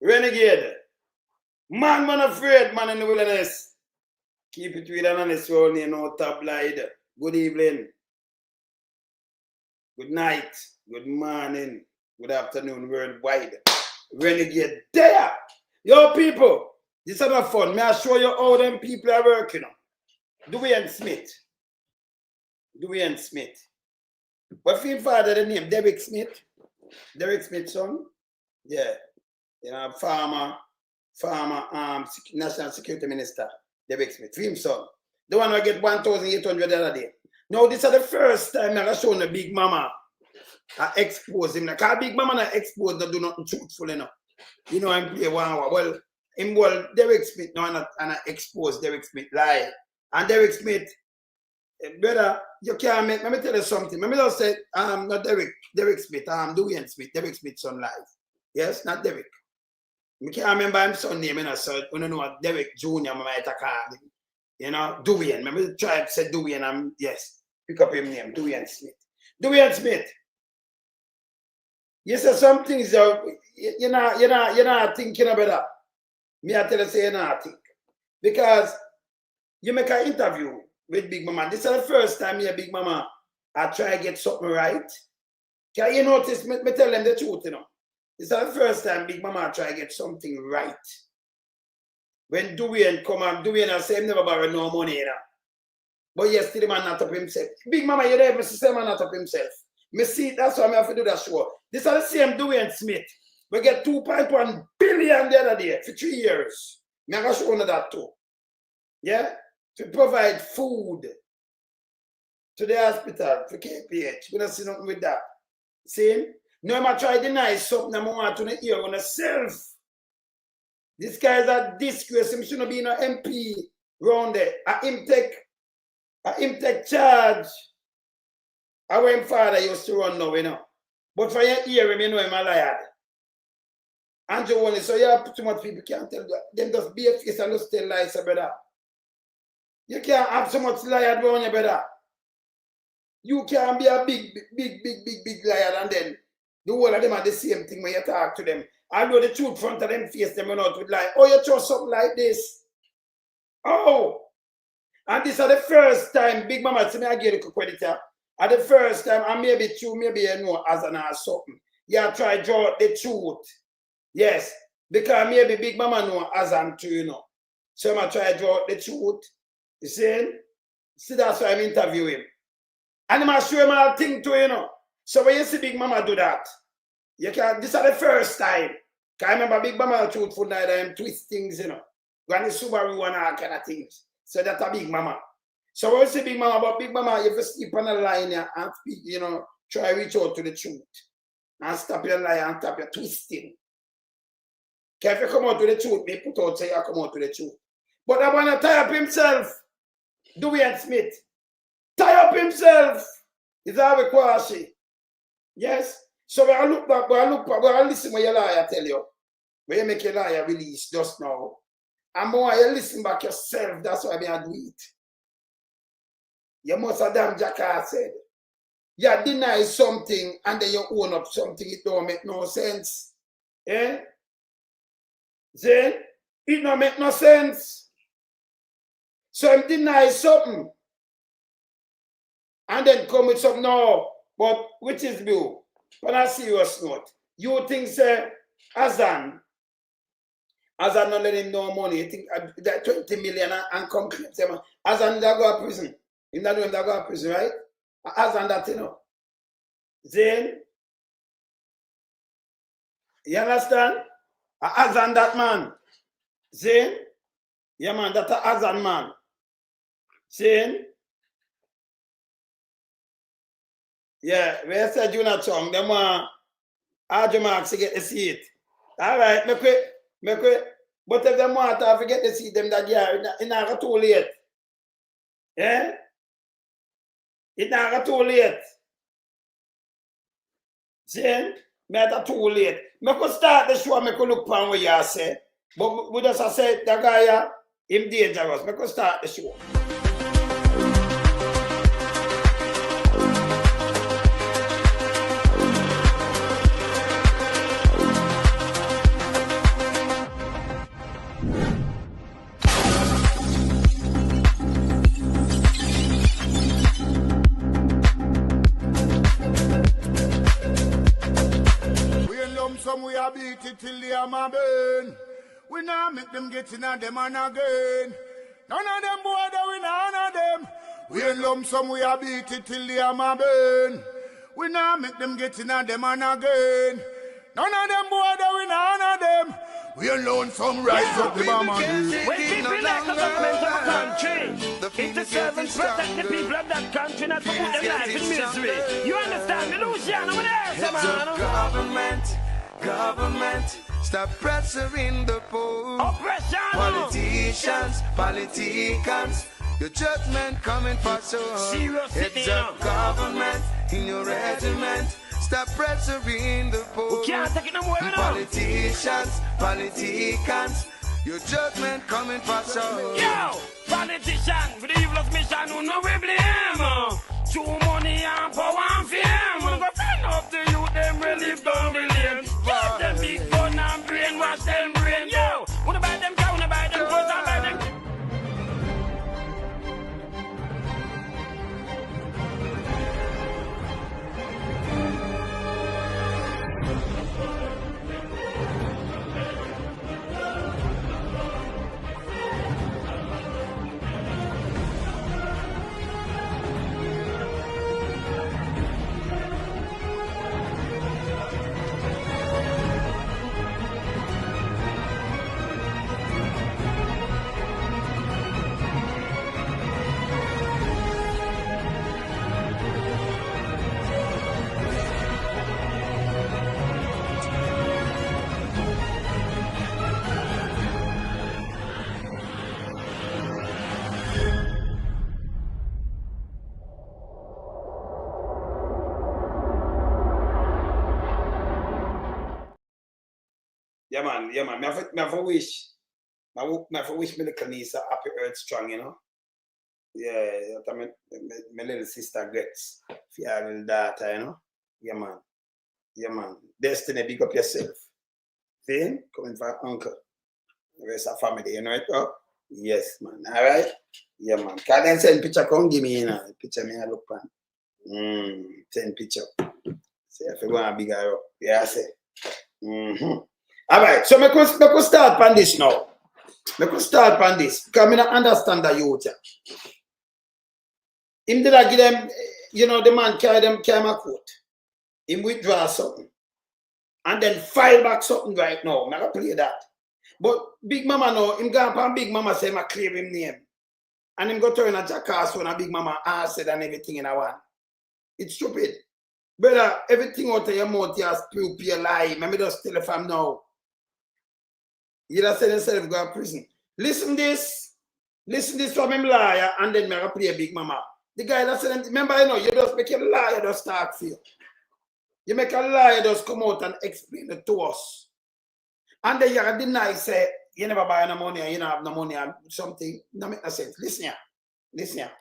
Renegade. Man afraid, man in the wilderness. Keep it real and honest, only no tabloid. Good evening. Good night. Good morning. Good afternoon, worldwide. Renegade there. Yo, people, this is not fun. May I show you how them people are working on? Duane Smith. Duane Smith. What's his father the name? Derek Smith? Derek Smith's son? Yeah. You know, former National Security Minister, Derek Smith. His son. The one who get 1,800 the other day. Now, this is the first time I'm showing the Big Mama. I expose him. Because Big Mama not expose, not do nothing truthful enough. You know, I'm play 1 hour. Well, Derek Smith, no, and I expose Derek Smith lie. And Derek Smith, brother, you can't make, let me tell you something. Let me just say, not Derek Smith, Duane Smith, Derek Smith's son live. Yes, not Derek. I can't remember his son name, so I don't know what Derek Jr. I might have called him. You know, Duane. Let me try to say Duane, yes, pick up his name, Duane Smith. Duane Smith. You say some things you're not thinking about that. Me I tell you say you're not think. Because you make an interview with Big Mama. This is the first time you Big Mama I try to get something right. Can you notice me tell them the truth, you know? This is the first time Big Mama I try to get something right. When Duane come and Duane I say him never borrow no money, you know. But yes, still the man not up himself. Big Mama, you never see the man not up himself. Me see, that's why I have to do that show. This is the same Duane Smith. We get 2.1 billion the other day for 3 years. Me I show you that too. Yeah? To provide food to the hospital for KPH. We don't see nothing with that. See? No, I try to deny something I want to hear on self. This guy is a disgrace. He shouldn't be an MP round there. I him take charge. Our him father used to run now, you know. But for your hear him, you know him a liar. Andrew Duane, so you have too much people can't tell that. Them just be a face and just tell lies, brother. You can't have so much liar on you, brother. You can't be a big liar and then the whole of them are the same thing when you talk to them. Although the truth front of them face them out with lie. Oh, you trust something like this? Oh! And this is the first time Big Mama see me I give you credit here. At the first time, and maybe true, maybe you know Azan or something. You try to draw the truth. Yes. Because maybe Big Mama know Azan too, you know. So I'm try to draw the truth. You see? See, that's why I'm interviewing him. And I'm show him all things too, you know. So when you see Big Mama do that, you can this is the first time. Because I remember Big Mama truthful night and twist things, you know. Granny Subaru and all kind of things. So that's a Big Mama. So when you see Big Mama, but Big Mama, if you sleep on the line here and speak, you know, try to reach out to the truth. And stop your lie and stop your twisting. Because if you come out to the truth, they put out say you come out to the truth. But I want to tie up himself. Duane Smith. Tie up himself. Is that a question? Yes. So when I look back, when I listen what your liar tell you. When you make your liar release just now. And more you listen back yourself, that's why I do it. You must have damn jackass said. You deny something and then you own up something, it don't make no sense. Eh? Then it don't make no sense. So I'm deny something. And then come with something, no. But which is you? On a serious note, you think say Azan not let him no money. You think that 20 million and come claim them. Azan that go to prison. Him not doing that go to prison, right? Azan that you know. Then you understand? Azan that man. Then yeah man, that a Azan man. Then yeah, where said you not strong, them want hard marks to get the seat. All right, make it. But if them want to forget the seat, them that year, it's not too late. Yeah? It's not too late. See? It's too late. I could start the show, I could look upon what you say. But we just say, the guy, him dangerous. I could start the show. some we a beat it till the hammer burn. We now make them get in a them and again. None of them boy that we none of them. We in lump some we a beat it till the hammer burn. We now make them get in a them and again. None of them boy that we none of them. We alone some rise up the bomber. When people like the government of a country, it's the servants protect the people of that country, not to put them life in misery. You understand me, Luciano? What else, man? Government, stop pressuring the poor. Oppression. Politicians, your judgment coming for sure. Serious It's a government in your regiment. Stop pressuring the poor. We can't take it no more, Politicians, your judgment coming for sure. Yo, politician, for the evilest mission, who know we blame. Too money and power and fame. We're gonna find up the youth, them really down the lane. Give them big gun and brainwash them brain. Yo, wanna buy them cow, wanna buy them clothes, and buy them. Yeah, man. Me have a wish. Me have a wish my little niece a happy earth strong, you know. Yeah, that my little sister gets for your little daughter, you know. Yeah, man. Yeah, man. Destiny, big up yourself. See? Coming for uncle. The rest of family, you know it, bro? Yes, man. All right? Yeah, man. Can I send picture? Come give me, you know. Picture me, I look pan. Send picture. See if you want a bigger up. Yeah, I say. All right, so I could start on this now. I could start on this because I don't understand the youth. Him did I give them, you know, the man carry my coat. Him withdraw something. And then file back something right now. I'm going to play that. But Big Mama now, him go up Big Mama say I clear him name. And him go turn a jackass when a Big Mama said and everything in a one. It's stupid. Brother, everything out of your mouth you spew your lie. Let me just tell if I'm now. You just say yourself go to prison. Listen this from him liar, and then me play Big Mama. The guy that said, remember, you know, you just make a liar just start feel. You make a liar just come out and explain it to us. And then you deny, say, you never buy no money, and you don't have no money, and something. No make no sense. Listen here.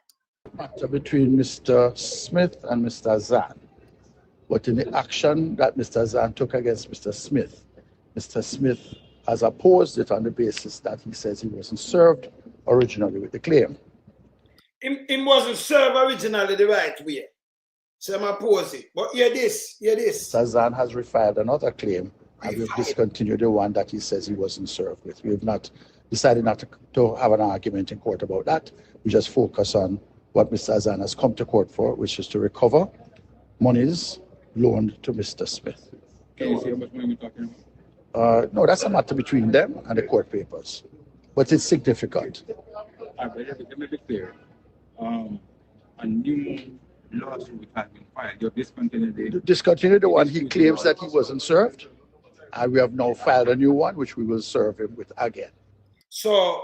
Matter between Mr. Smith and Mr. Azan. But in the action that Mr. Azan took against Mr. Smith has opposed it on the basis that he says he wasn't served originally with the claim. He wasn't served originally the right way. So I'm opposed it. But hear this. Mr. Azan has refiled another claim and we've discontinued the one that he says he wasn't served with. We have not decided not to have an argument in court about that. We just focus on what Mr. Azan has come to court for, which is to recover monies loaned to Mr. Smith. Can you see how much money we're talking about? No, that's a matter between them and the court papers. But it's significant. Let me be clear. A new lawsuit has been filed. You've discontinued the one he claims that he wasn't served. And we have now filed a new one, which we will serve him with again. So,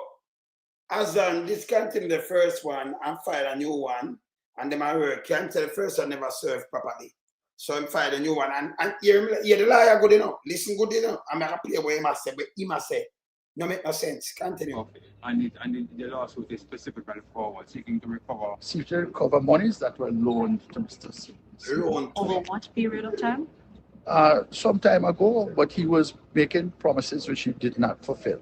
Azan discontinued the first one and filed a new one. And then I heard, can't tell the first one never served properly. So I filed a new one. And hear the liar good enough. Listen good enough. I'm going to play what he must say, but he must say. No make no sense. Continue. Okay. And the lawsuit is specifically for seeking to recover monies that were loaned to Mr. Smith. Over what period of time? Some time ago, but he was making promises which he did not fulfill.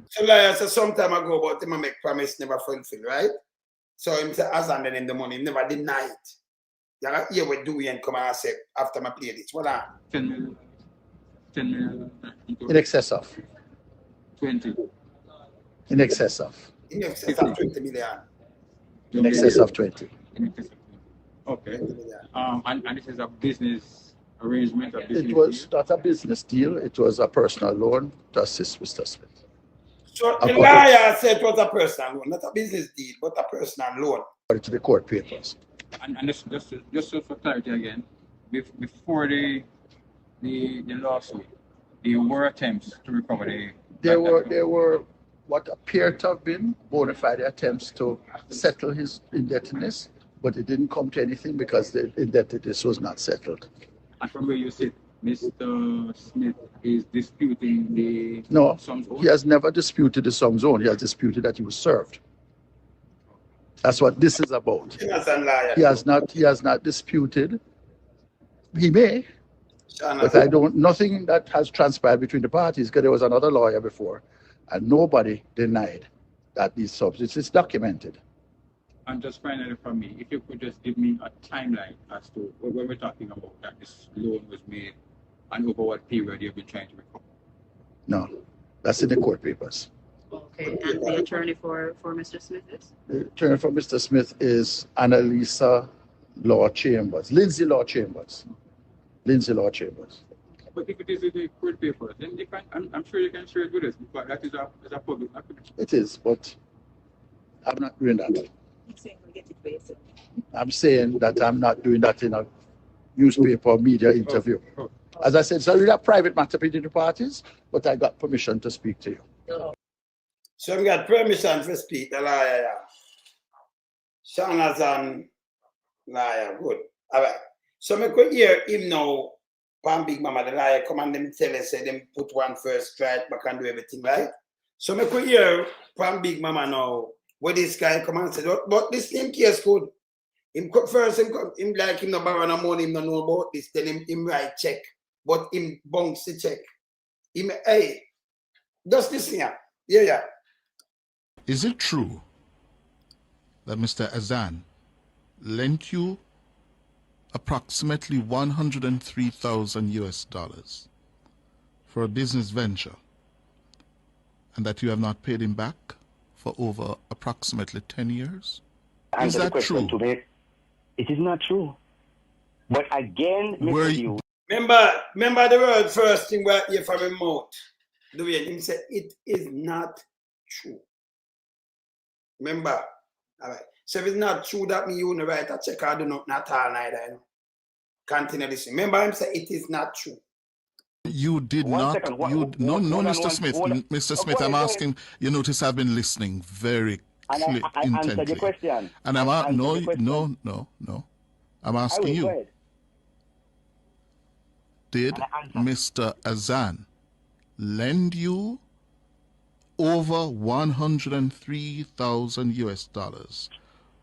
So liar said some time ago, but him make promise never fulfill, right? So him say Azan then the money, him never deny it. You hear what Duane come and say after I play this. What on? 10 million. 10 million. In excess of. 20. In excess of. In excess of 20 million. In excess of 20. In excess of 20. Okay. 20 million. And this is a business arrangement, a business It was deal? not a business deal. It was a personal loan to assist Mr. Smith. So the According- lawyer said it was a personal loan, not a business deal, but a personal loan. According to the court papers. And just for clarity again, before the lawsuit, there were attempts to recover the. There were what appeared to have been bona fide attempts to settle his indebtedness, but it didn't come to anything because the indebtedness was not settled. And from where you sit, Mr. Smith is disputing the No, sums owed? he has never disputed the sums owed. He has disputed that he was served. That's what this is about. Innocent liar. He has not disputed. He may, but I don't. Nothing that has transpired between the parties, because there was another lawyer before, and nobody denied that these sums. It's documented. And just finally from me, if you could just give me a timeline as to when we're talking about that this loan was made and over what period you've been trying to recover. No, that's in the court papers. Okay, and the attorney for Mr. Smith is? The attorney for Mr. Smith is Annalisa Law Chambers, Lindsay Law Chambers. Lindsay Law Chambers. But if it is in the court papers, then you can, I'm sure you can share it with us, because that is a public document. It is, but I'm not doing that. He's saying we'll get it for yourself. I'm saying that I'm not doing that in a newspaper or media interview. Oh. As I said, it's a really a private matter between the parties, but I got permission to speak to you. So we got permission to speak, the lawyer. Azan, liar, good. All right. So I could hear him now, Pan Big Mama, the liar, come and them tell us, say them put one first, strike back and do everything, right? So I could hear Pan Big Mama now, where this guy come and say, but this same case good. Him first, him like him no borrow no money, him no know about this, then him write check, but him bounce the check. Him, hey, just listen here. Yeah. Is it true that Mr. Azan lent you approximately 103,000 US dollars for a business venture and that you have not paid him back for over approximately 10 years? Is that true? Today, it is not true. But again, Remember the word first thing where you from him mouth. Duane, him said it is not true. Remember? All right. So if it's not true, that means you write a check or do not all neither. You know? Continue listening. Remember him say it is not true. You did not. Mr. Smith. Mr. Smith, I'm asking. You notice I've been listening very intently. The question. And I'm no. I'm asking you. Did Mr. Azan lend you over 103,000 US dollars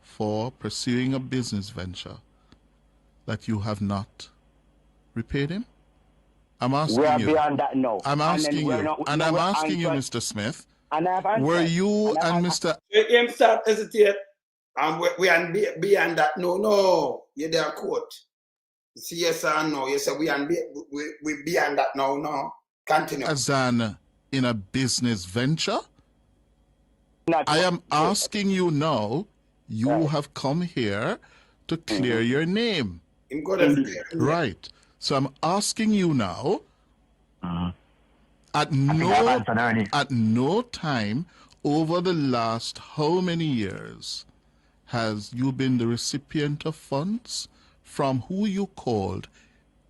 for pursuing a business venture that you have not repaid him? I'm asking we are you. Beyond that now. I'm asking you. I'm asking you, Mr. Smith. Were you and Mr. Him start hesitate. And we are beyond that. No. You're there court. See, yes or no. You say we beyond that now. No. Continue. Azan in a business venture? I am asking you now. You have come here to clear your name. Right. So I'm asking you now. At no time over the last how many years has you been the recipient of funds from who you called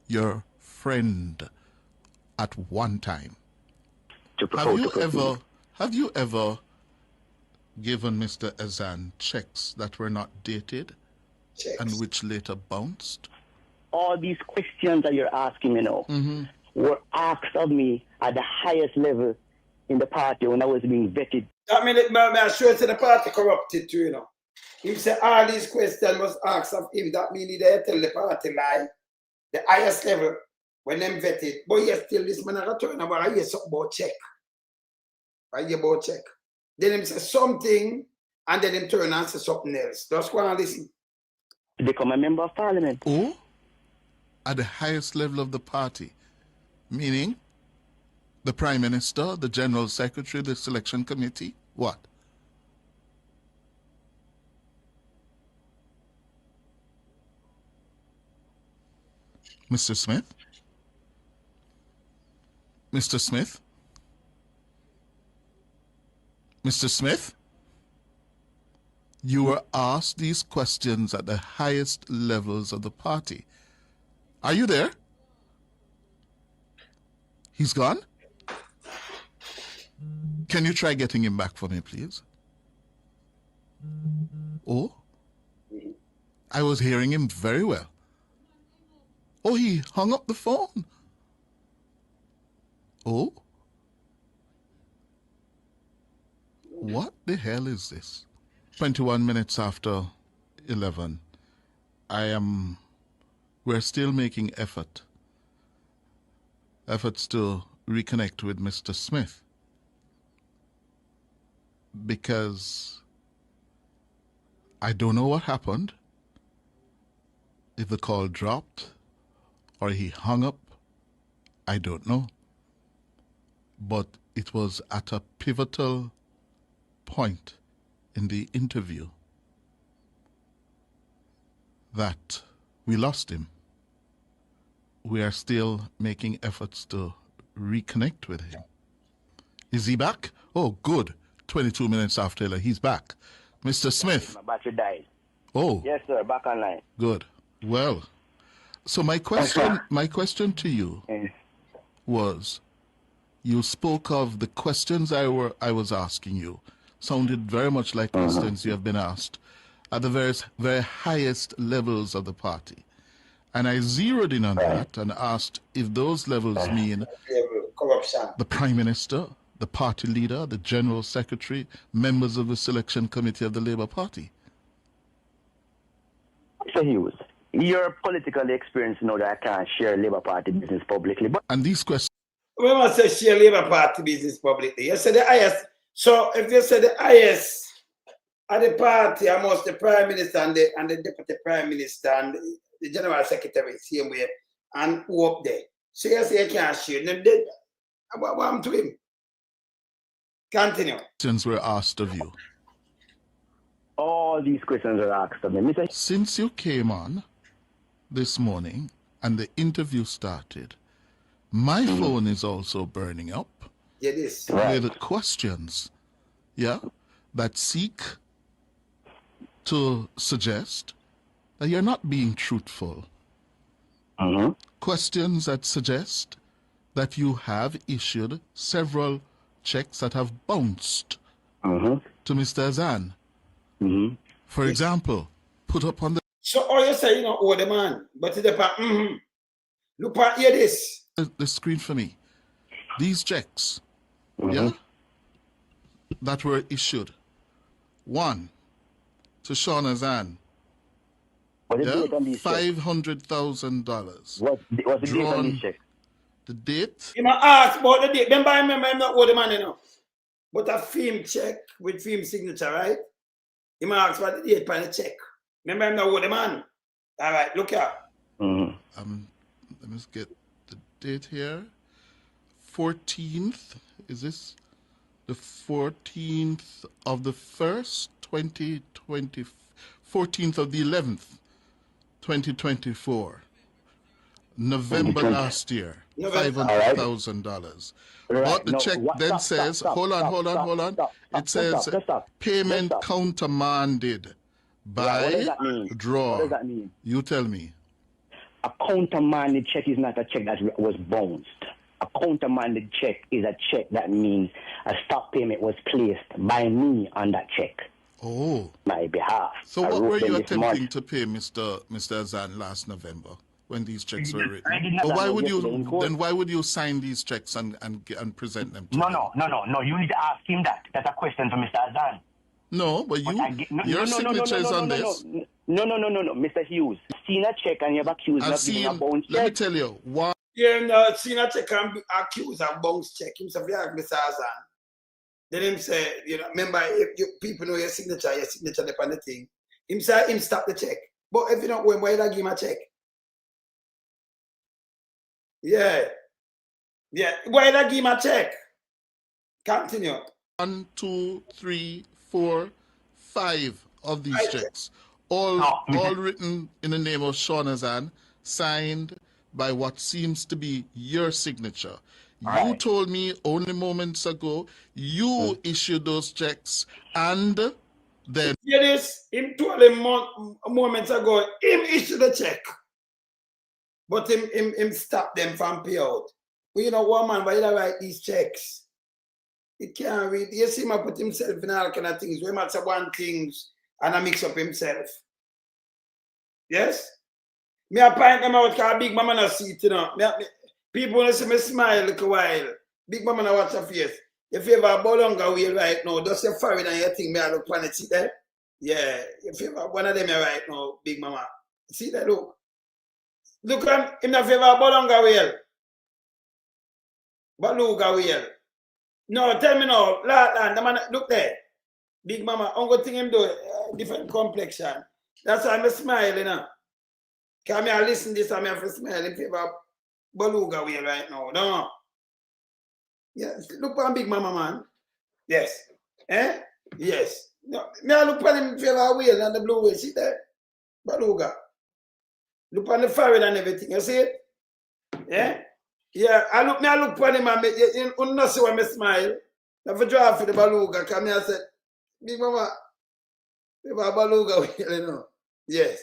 your friend at one time? Have you ever given Mr. Azan checks that were not dated and which later bounced? All these questions that you're asking me now were asked of me at the highest level in the party when I was being vetted. I mean, I sure to the party corrupted too, you know. He said all these questions was asked of him. That means he there tell the party lie. The highest level when them vetted. But yes, still this man I turn about I hear something about check. I hear about check. Then him say something and then him turn and say something else. Just go and listen. Become a member of parliament. Oh? At the highest level of the party. Meaning The Prime Minister, the General Secretary, the Selection Committee? What? Mr. Smith? Mr. Smith? Mr. Smith? You were asked these questions at the highest levels of the party. Are you there? He's gone? Can you try getting him back for me, please? Oh? I was hearing him very well. Oh, he hung up the phone. Oh? What the hell is this? 21 minutes after 11. We're still making efforts to reconnect with Mr. Smith. Because I don't know what happened. If the call dropped or he hung up, I don't know. But it was at a pivotal point in the interview that we lost him. We are still making efforts to reconnect with him. Is he back? Oh, good. 22 minutes after, he's back. Mr. Smith. My battery died. Oh. Yes, sir. Back online. Good. Well, so my question to you was, you spoke of the questions I was asking you, sounded very much like questions you have been asked at the very highest levels of the party. And I zeroed in on that and asked if those levels mean corruption, the Prime Minister, the party leader, the General Secretary, members of the Selection Committee of the Labour Party. Mr. Hughes, you're politically experienced, know that I can't share Labour Party business publicly. And these questions... We must say share Labour Party business publicly. You said the highest. So if you say the highest at the party amongst the Prime Minister and the Deputy Prime Minister and the General Secretary, same way, and who up there. So you say you can't share. Then what happened to him? Continue. Questions were asked of you. All these questions are asked of me. Mr. Since you came on this morning and the interview started, my phone is also burning up with questions, that seek to suggest that you're not being truthful. Questions that suggest that you have issued several checks that have bounced to Mr. Azan. For example, put up on the... So all you say, you know, oh, the man, but the part, look at hear this. The screen for me. These checks, that were issued. One, to Sean Azan. $500,000. What's the date on this check? The date? You might ask about the date. Remember, I'm not owe the man, you know. But a film check with film signature, right? You might ask about the date on the check. Remember, I'm not owe the man. All right, look here. Let me just get the date here. 14th. Is this the 14th of the 1st, 2020? 14th of the 11th, 2024. November last year, $500,000. But the check then says, hold on. It says payment countermanded by draw. What does that mean? You tell me. A countermanded check is not a check that was bounced. A countermanded check is a check that means a stop payment was placed by me on that check. Oh. My behalf. So what were you attempting to pay Mr. Azan last November when these checks were written? But why would you sign these checks and present them to him? No. You need to ask him that. That's a question for Mr. Azan. No, but your signature is on this. No, Mr. Hughes. Seen a check and you have accused of giving a bounce check. Let me tell you, why. Yeah, seen a check and accused of bounce check. Himself, Mr. Azan. Then him say, you know, remember, if people know your signature upon the thing. Him say, him stop the check. But if you don't win, why did I give him a check? Yeah. Yeah, why not give him a check? Continue. 1, 2, 3, 4, 5 of these checks, all written in the name of Sean Azan, signed by what seems to be your signature. You told me only moments ago you issued those checks, and then Hear this? Him told him moments ago, him issued the check. But him stop them from pay out. But you know what, man, why you write these checks? It can't read. You see him put himself in all kind of things. We might say one things and I mix up himself. Yes? Me I point them out because Big Mama not see it, you know. People want to see me smile a little while. Big Mama not watch her face. If you have a longer way right now, just say foreign and you think me I look on it, see there? Yeah. If you have one of them right now, Big Mama. See that look? Look on in the favor of Bolonga wheel. Baluga wheel. No, tell me now, the man, look there. Big Mama, I'm going to think him do different complexion. That's why I'm smiling now. Because I listen to this and I have to smile in favor of Baluga wheel right now. No. Yes, look on Big Mama, man. Yes. Eh? Yes. No, me I look on him in favor of wheel and the blue wheel. See there? Baluga. Look on the forehead and everything, you see it? Yeah? Yeah, I look on him and you don't see when I smile. I have to draw for the Baluga, because I said, Big Mama, the Baluga, you know. Yes.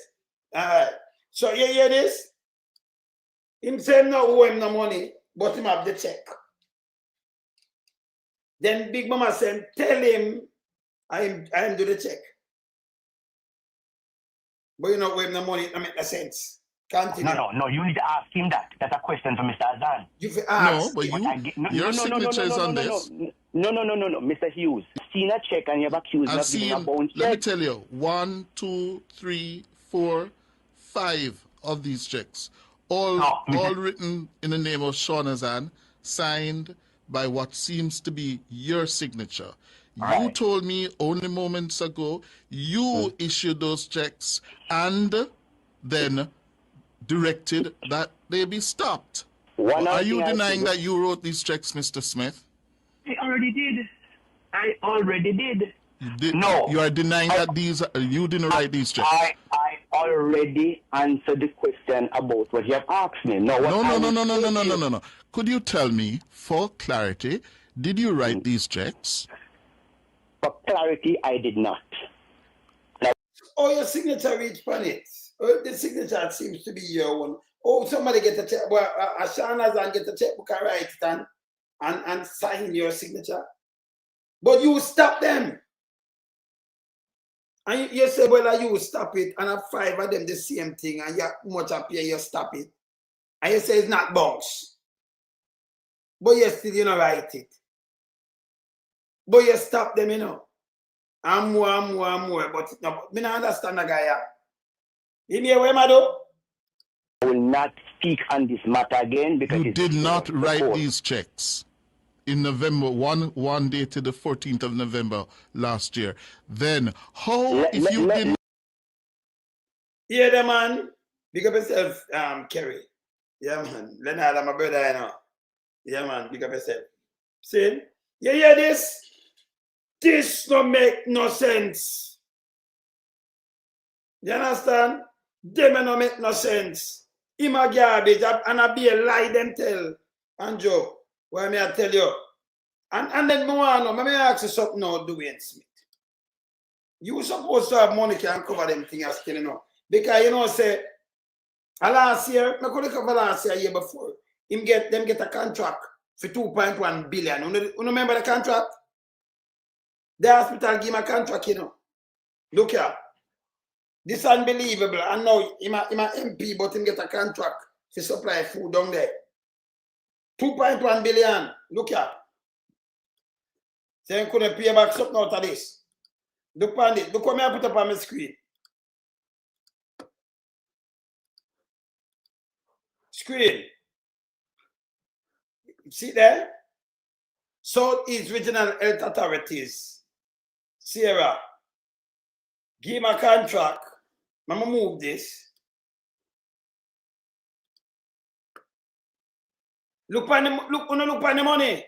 Alright. So you hear this? Him say him not owe him no money, but him have the check. Then Big Mama said, tell him I am do the check. But you know, when the money, it make no sense. Continue. No, you need to ask him that. That's a question for Mr. Azan. You ask. No, but your signature is on this. No, Mr. Hughes. Seen a check and you have accused me of giving a bounce check. Let me tell you, 1, 2, 3, 4, 5 of these checks, all written in the name of Sean Azan, signed by what seems to be your signature. You told me only moments ago you issued those checks and then directed that they be stopped. Are you denying that you wrote these checks, Mr. Smith? I already did. You did? No. You are denying that you didn't write these checks. I already answered the question about what you have asked me. No. Could you tell me, for clarity, did you write these checks? For clarity, I did not. Oh, your signature reached on it. Oh, the signature seems to be your one. Oh, somebody get a check. Well, Ashana's and get a checkbook and write it and sign your signature. But you stop them. And you say, well, you stop it, and 5 of them the same thing, and you much appear you stop it. And you say it's not bounce. But you still, you know, write it. But you stop them, you know. And more. But no, me not understand the guy. You hear what I do? I will not speak on this matter again because you did not write these checks in November, one dated the 14th of November last year. Then how if you didn't? Yeah, the man. Big up yourself, Kerry. Yeah, man. Leonard, I'm a brother, you know. Yeah, man. Big up yourself. See? You hear this? This don't make no sense. You understand? Them don't make no sense. Him a garbage and I be a lie them tell. And Joe, what may I tell you? And then let me ask you something now, Duane Smith. You supposed to have money can cover them things still, you know. Because you know, say last year, I could cover last year before. Them get a contract for 2.1 billion. You remember the contract? The hospital give him a contract, you know. Look here. This is unbelievable. And now he's an MP, but him get a contract to supply food down there. 2.1 billion. Look here. So he couldn't pay back something out of this. Look on it. Look what I put up on my screen. Screen. See there? Southeast Regional Health Authorities. Sierra, give him a contract. I'm going to move this. Look on the money.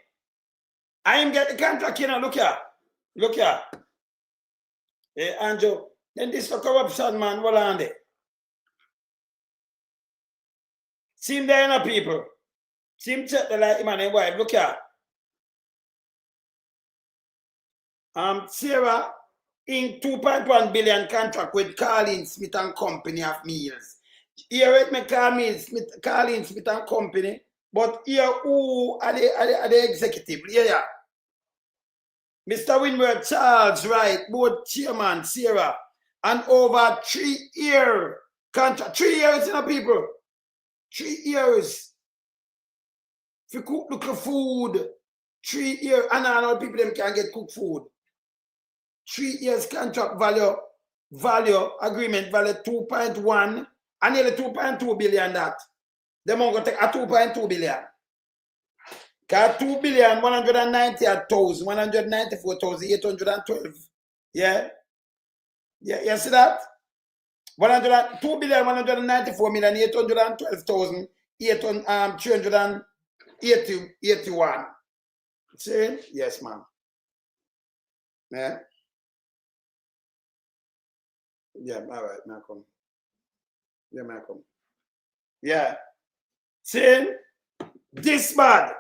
I ain't get the contract, you know. Look here. Look here. Hey, Andrew. Then this the corruption, man. What on there? See him there, people. See him check the light, man, and wife. Look here. Sarah in 2.1 billion contract with Carlin Smith and Company of Meals. Here it me Carlin Smith and Company, but here who are the executive? Yeah. Mr. Winworth Charles Wright, board chairman, Sarah, and over 3-year contract. 3 years, you know, people. 3 years. If you cook look food, 3 years, and I know people them can get cook food. 3 years contract value agreement value 2.1 and nearly 2.2 billion that. Them going to take a 2.2 billion. Because 2 billion 194,812. Yeah. Yeah, you see that? 2 billion 194,812,381. See? Yes, ma'am. Yeah. Yeah, all right, Malcolm. Yeah, Malcolm. Yeah. See? This bad.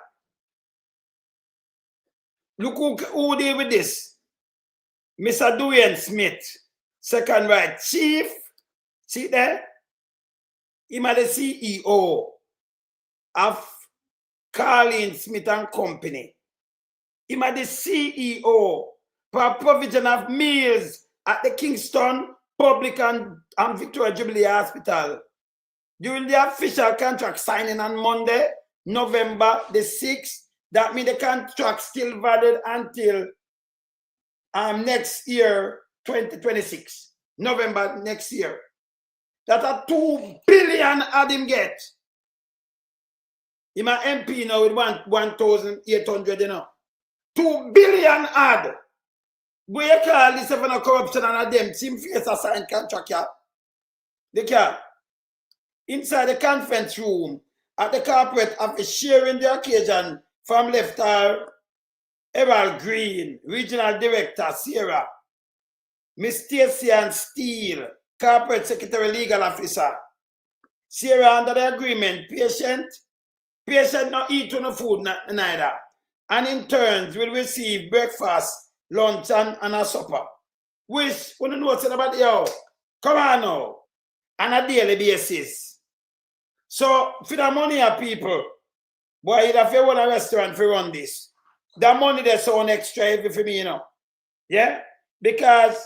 Look who deal with this. Mr. Duane Smith, second right chief. See there? Him are the CEO of Carlin Smith and Company. Him are the CEO for provision of meals at the Kingston Public and Victoria Jubilee Hospital. During the official contract signing on Monday, November the 6th, that means the contract still valid until next year, 2026, November next year. That are 2 billion ad him get. Him a MP now with 1,800, you know. 2 billion ad. Where you call this even a corruption and a them team face a signed contract, yeah? They can. Inside the conference room, at the corporate office, sharing the occasion from left are Errol Green, Regional Director, Sierra, Miss Stacy and Steele, Corporate Secretary Legal Officer. Sierra under the agreement, patient not eat no food neither. And in turns will receive breakfast, lunch and a supper. Which, when you know what's about yo, come on now, on a daily basis. So, for the money of people, boy, if you want a restaurant for run this, the money that's so extra heavy for me, you know. Yeah? Because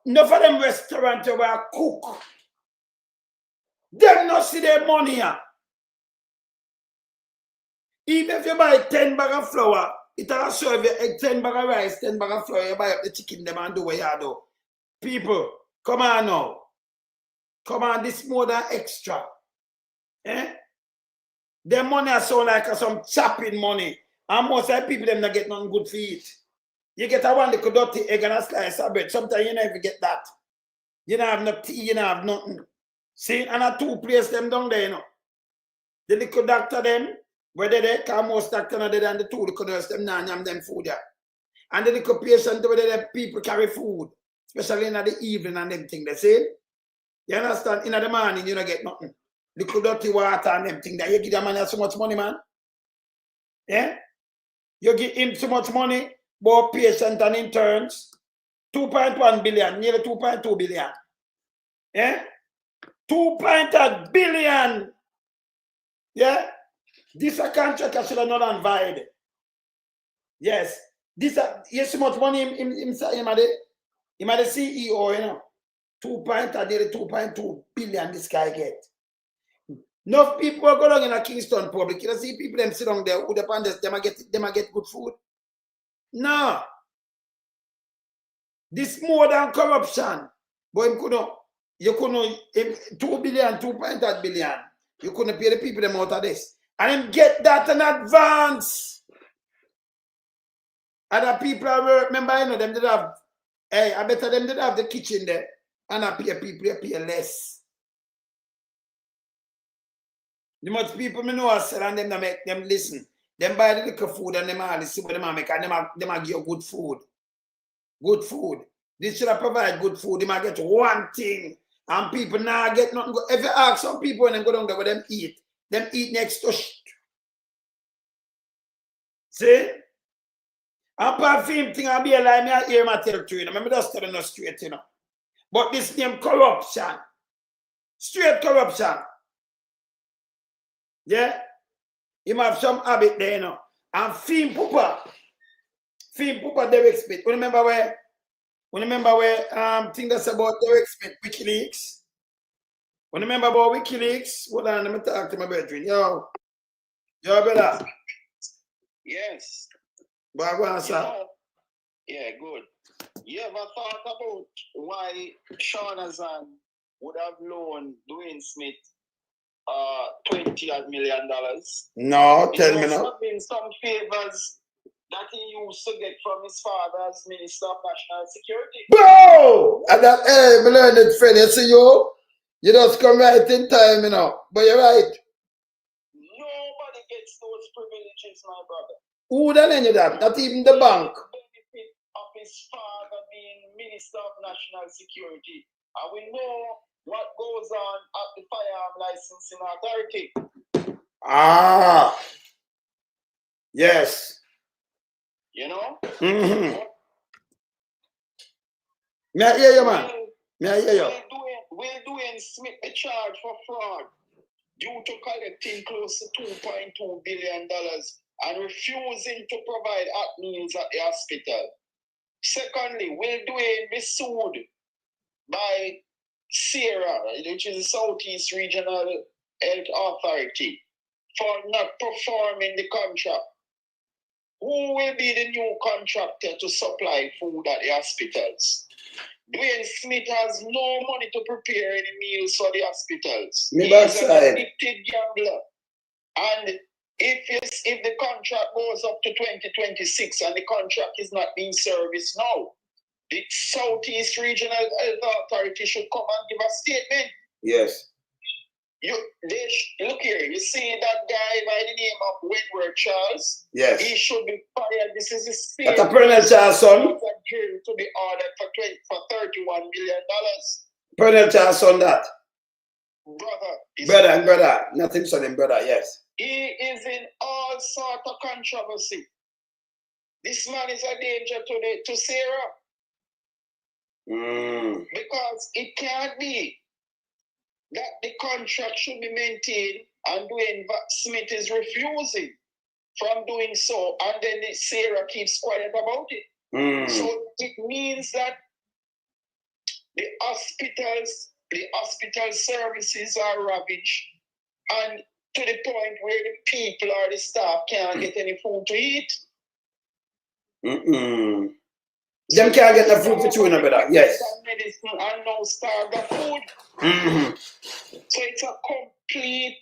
enough of them restaurants where cook, them not see their money here. Even if you buy 10 bag of flour, it will serve you 10 bag of rice, 10 bag of flour, you buy up the chicken them and do what you do. People, come on now. Come on, this more than extra. Eh? Their money are so like some chopping money. And most of the people them not get nothing good for it. You get a one little dirty egg and a slice of bread. Sometimes you never get that. You don't have no tea, you don't have nothing. See, and a 2 place them down there, you know. The little doctor them, whether they come most doctor not there and the 2 little nurse them now yam them food there. And the little patient whether the people carry food, especially in the evening and them thing they say. You understand? In the morning you don't get nothing. Little dirty water and them thing that you give the man so much money, man. Yeah? You give him so much money, both patient and interns, 2.1 billion, nearly 2.2 billion. Yeah? 2.1 billion. Yeah? This a contract I should have not unvied. Yes. This here's so much money him at the CEO, you know. 2.2 billion this guy get. Enough people go down in a Kingston public. You see people them sit down there who depend them get good food. No. This more than corruption. But you couldn't 2 billion, 2.8 billion. You couldn't pay the people them out of this. And him get that in advance. Other people remember, you know, them did have, hey, I better them did have the kitchen there. And I pay people, they pay less. The much people me know sell and them make them listen. Them buy the liquor food and them all see what them make and them give you good food. Good food. This should provide good food. They might get one thing. And people now get nothing. If you ask some people when they go down there, what them eat next to see? Apart from him thing I'll be alive, me I hear my tell to you. Remember just telling us straight, you know. But this name corruption. Straight corruption. Yeah? Him have some habit there, you know. And Fim Poopa Derek Smith. You remember where thing that's about Derek Smith, WikiLeaks? You remember about WikiLeaks? Hold on, let me talk to my brethren. Yo, brother. Yes. Go on, sir. Yeah, good. You ever thought about why Sean Azan would have loaned Duane Smith $20 million? No, tell me now. There been some favors that he used to get from his father as Minister of National Security. Bro! And that, hey, me learned it, friend. You see you just come right in time, you know. But you're right. Nobody gets those privileges, my brother. Who done you that? Not even the bank. The benefit of his father being Minister of National Security. And we know what goes on at the Firearm Licensing Authority. Ah. Yes. You know? Mm-hmm. May I hear you, man? May I hear you? Will Duane Smith be charged for fraud due to collecting close to $2.2 billion and refusing to provide hot meals at the hospital? Secondly, will Duane be sued by SERA, which is the Southeast Regional Health Authority, for not performing the contract? Who will be the new contractor to supply food at the hospitals? Duane Smith has no money to prepare any meals for the hospitals. He's an addicted gambler. And if the contract goes up to 2026 and the contract is not being serviced now, the Southeast Regional Health Authority should come and give a statement. Yes. Look here, you see that guy by the name of Wentworth Charles? Yes. He should be fired. This is his state. That's a Colonel Charles' son. To be ordered for $31 million. Colonel Charles' son, that. Brother. Brother. Nothing son him, brother, yes. He is in all sort of controversy. This man is a danger to Sarah. Because it can't be that the contract should be maintained and Duane Smith is refusing from doing so, and then Sarah keeps quiet about it. So it means that the hospital services are ravaged, and to the point where the people or the staff can't get any food to eat. Them can't get the food to chew, brother. Yes. Medicine and no starve the food. So it's a complete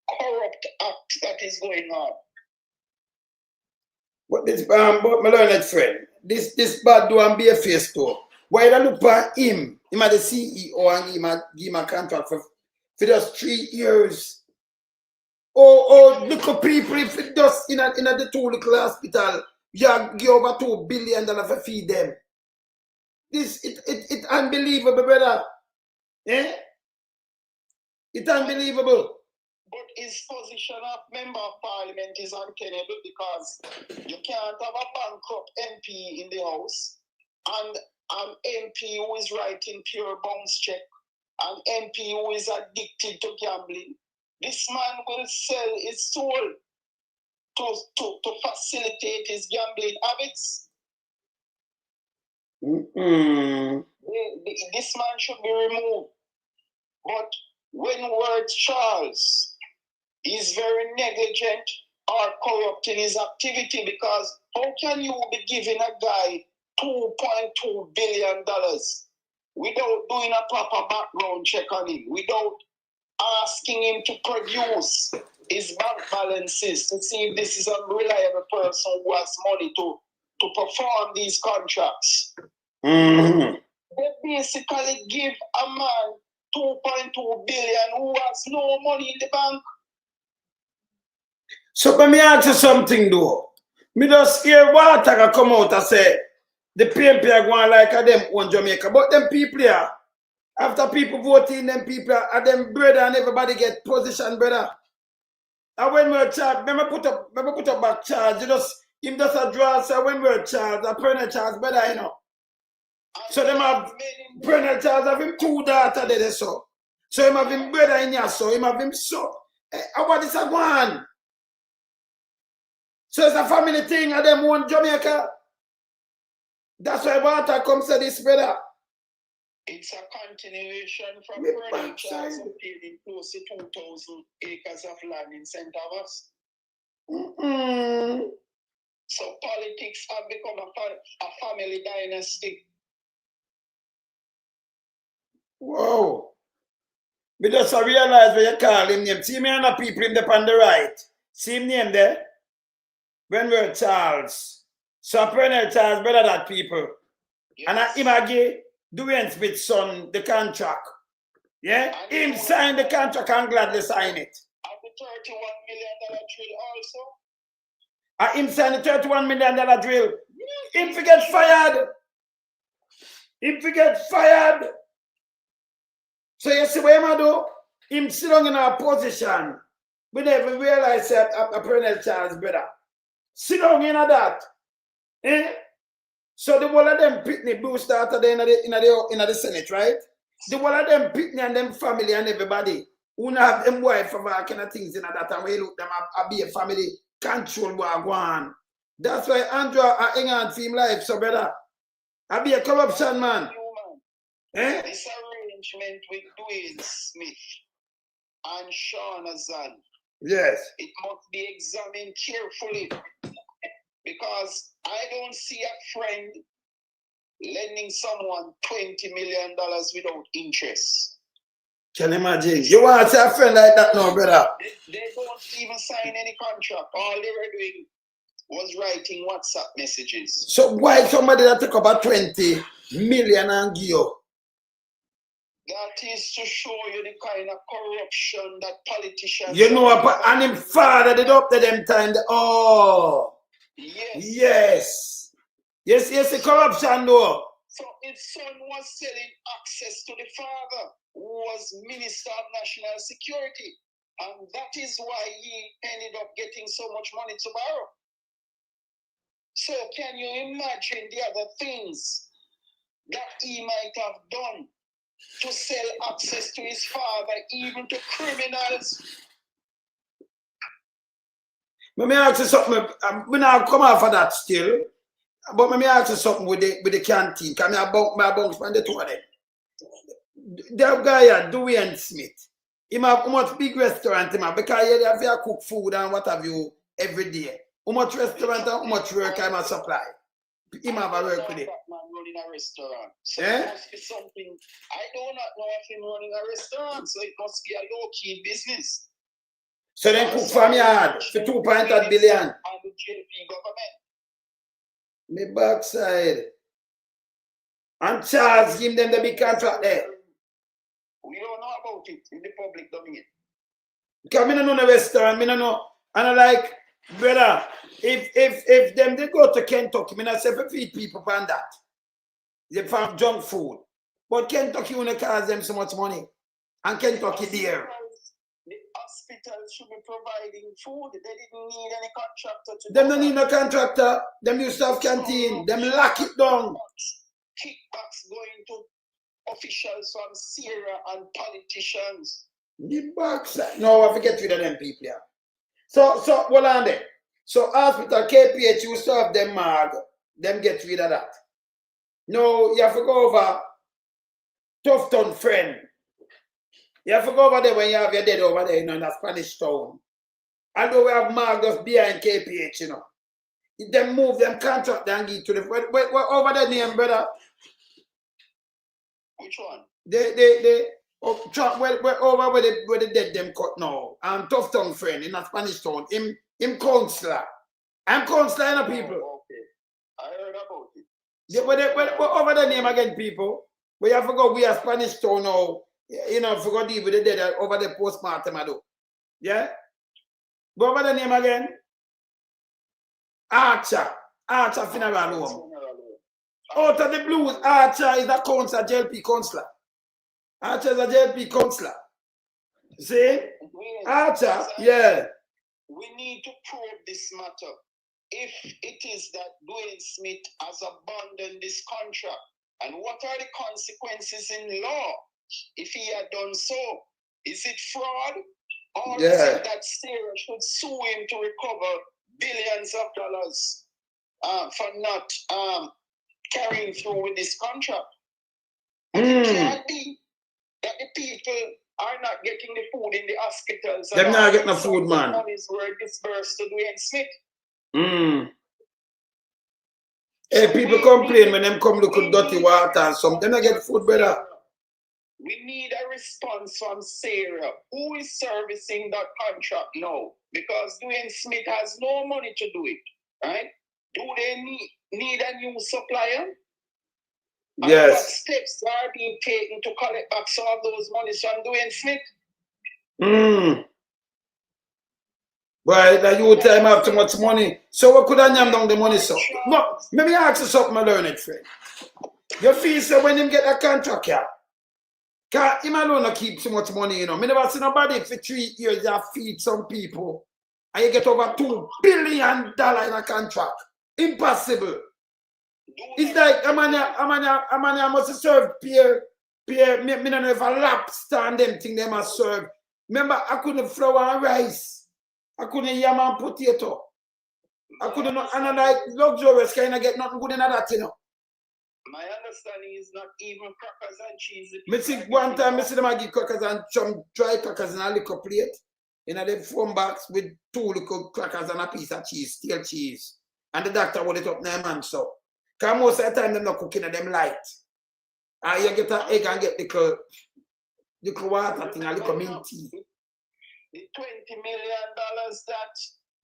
corrupt act that is going on. But this but my learned friend, this bad do and be a face to. Why don't look at him? Him at the CEO and give him a contract for just 3 years. Look at people if it does in the two little hospital. You give over $2 billion for feed them. It's unbelievable, brother. Eh? It's unbelievable. But his position of member of parliament is untenable because you can't have a bankrupt MP in the house and an MP who is writing pure bounce check, an MP who is addicted to gambling. This man will sell his soul to facilitate his gambling habits. This man should be removed. But Wentworth Charles is very negligent or corrupt in his activity, because how can you be giving a guy $2.2 billion without doing a proper background check on him, without asking him to produce his bank balances to see if this is a reliable person who has money to perform these contracts? They basically give a man $2.2 billion who has no money in the bank. So let me ask you something though. Me just hear water come out and say the PMP are going like a them on Jamaica. But them people here, after people voting, them people are them brother and everybody get position, brother. And when we're charged, remember put up back charge, him just a draw, so when we're charged, a parental charge, brother, you know. So them have parental charge of him 2 daughters there, so. So him have him brother in here, so him have him so. How about this a one? So it's a family thing and them own Jamaica. That's why water comes to this, brother. It's a continuation from Colonel Charles obtaining close to 2,000 acres of land in St. Thomas. So politics have become a family dynasty. Whoa. We just realize when you call him name. See me and the people in the on the right. See him name there? When we're Charles. So Colonel Charles, brother that people. Yes. And him again. Duane Smith's son, the contract. Yeah? And him sign the contract and gladly sign it. And the $31 million drill also? And him sign the $31 million drill. Him to get fired. Him to get fired. So you see what him do? Him sit down in our position. We never realize that a Colonel Charles, brother. Sit down in that. Eh? So the whole of them Pitney Blue started in the Senate, right? The whole of them Pitney and them family and everybody who have them wife of all kind of things in that and we look them a be a family control what go on. That's why Andrew hang on to him life, so brother. I be a corruption man. Eh? This arrangement with Duane Smith and Sean Azan. Yes. It must be examined carefully. Because I don't see a friend lending someone $20 million without interest. Can you imagine? You want to see a friend like that now, brother? They don't even sign any contract. All they were doing was writing WhatsApp messages. So why somebody that take about 20 million and give you? That is to show you the kind of corruption that politicians... You know, and him father did up to them time. Oh... Yes. Yes, the corruption though. So his son was selling access to the father, who was Minister of National Security. And that is why he ended up getting so much money to borrow. So can you imagine the other things that he might have done to sell access to his father, even to criminals? Let me ask you something. We now come off of that still, but let me ask you something with the canteen. Can I bounce from the two of them? That guy, Duane Smith, he have how much big restaurant him have, because he have to cook food and what have you every day. How much restaurant and how much work I must supply? He have a work with it. Man running a restaurant. So it must be something. I do not know if him running a restaurant, so it must be a low-key business. So they cook from yard for 2.8 billion. And the JP government. Me backside. And Charles give them the big contract there. We don't know about it in the public domain. Because I don't know the restaurant, I don't know. And I like, brother, if them they go to Kentucky, I say if feed people on that. They found junk food. But Kentucky only cost them so much money. And Kentucky there. The hospitals should be providing food. They didn't need any contractor to them don't need no contractor. Them used to have canteen. Them lock it down. Kickbacks going to officials from Syria and politicians. The backside. No, I forget rid of them people here. So hold on there. So hospital KPH used to have them mag. Them get rid of that. No, you have to go over Tufton friend. You have to go over there when you have your dead over there, in that Spanish town. Although we have Margus behind KPH, you know. Them move them contract and give to the where over the name, brother. Which one? Where over where the dead them cut now. And Tufton friend in that Spanish town. Him counselor. I'm counselor, you know, people. Oh, okay. I heard about it. Where over the name again, people. We have to go, we are Spanish town now. You know, forgot deal with the dead over the postmortem, I do. Yeah? Go over the name again. Archer Funeral Home. Out of the blues, Archer is a councillor, JLP councillor. Archer is a JLP councillor. See? Archer, yeah. We need to probe this matter. If it is that Duane Smith has abandoned this contract, and what are the consequences in law if he had done so? Is it fraud? Or is it that Sarah should sue him to recover billions of dollars for not carrying through with this contract? It can't be that the people are not getting the food in the hospitals. They're not getting the food, man. Monies were disbursed to Duane Smith. Hey, people complain when them come look at dirty water and something. They get food, brother. We need a response from Sarah. Who is servicing that contract now? Because Duane Smith has no money to do it, right? Do they need a new supplier? And yes. What steps are being taken to collect back some of those monies from Duane Smith? Well, that you time have too much money. So what could I name down the money, so? No, maybe ask you something, my learned friend. You feel so when him get a contract, yeah? Because him alone not keep so much money, you know. I never see nobody for 3 years you feed some people and you get over $2 billion in a contract. Impossible. It's like a man must serve peer. Me don't know if a lobster and them thing they must serve. Remember, I couldn't flour and rice. I couldn't yam and potato. I couldn't and like luxurious kind of get nothing good in that, you know. My understanding is not even crackers and cheese. Me see one time, I see them give crackers and some dry crackers in a little plate. In a foam box with 2 little crackers and a piece of cheese, steel cheese. And the doctor would it up there, man, so. Because most of the time, they're not cooking at them light. And you get an egg and get little water thing, a little mint tea. The $20 million that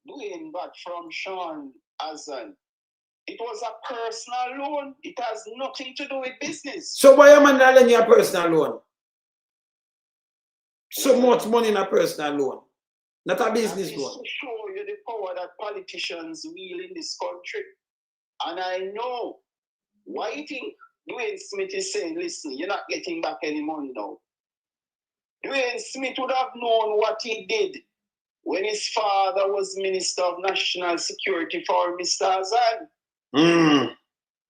Duane got from Sean Azan, it was a personal loan. It has nothing to do with business. So why am I not lending you a personal loan? So much money in a personal loan. Not a business loan. To show you the power that politicians wield in this country. And I know why you think Duane Smith is saying, listen, you're not getting back any money now. Duane Smith would have known what he did when his father was Minister of National Security for Mr. Azan.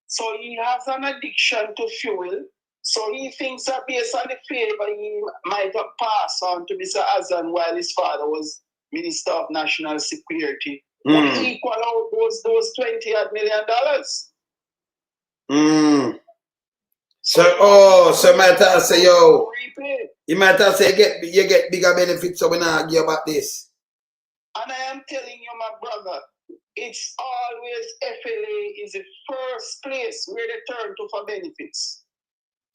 So he has an addiction to fuel. So he thinks that based on the favor he might have passed on to Mr. Azan while his father was Minister of National Security would equal out those $20 million. So might have say, yo, you might have say you get bigger benefits, so we not argue about this. And I am telling you, my brother, it's always FLA is the first place where they turn to for benefits.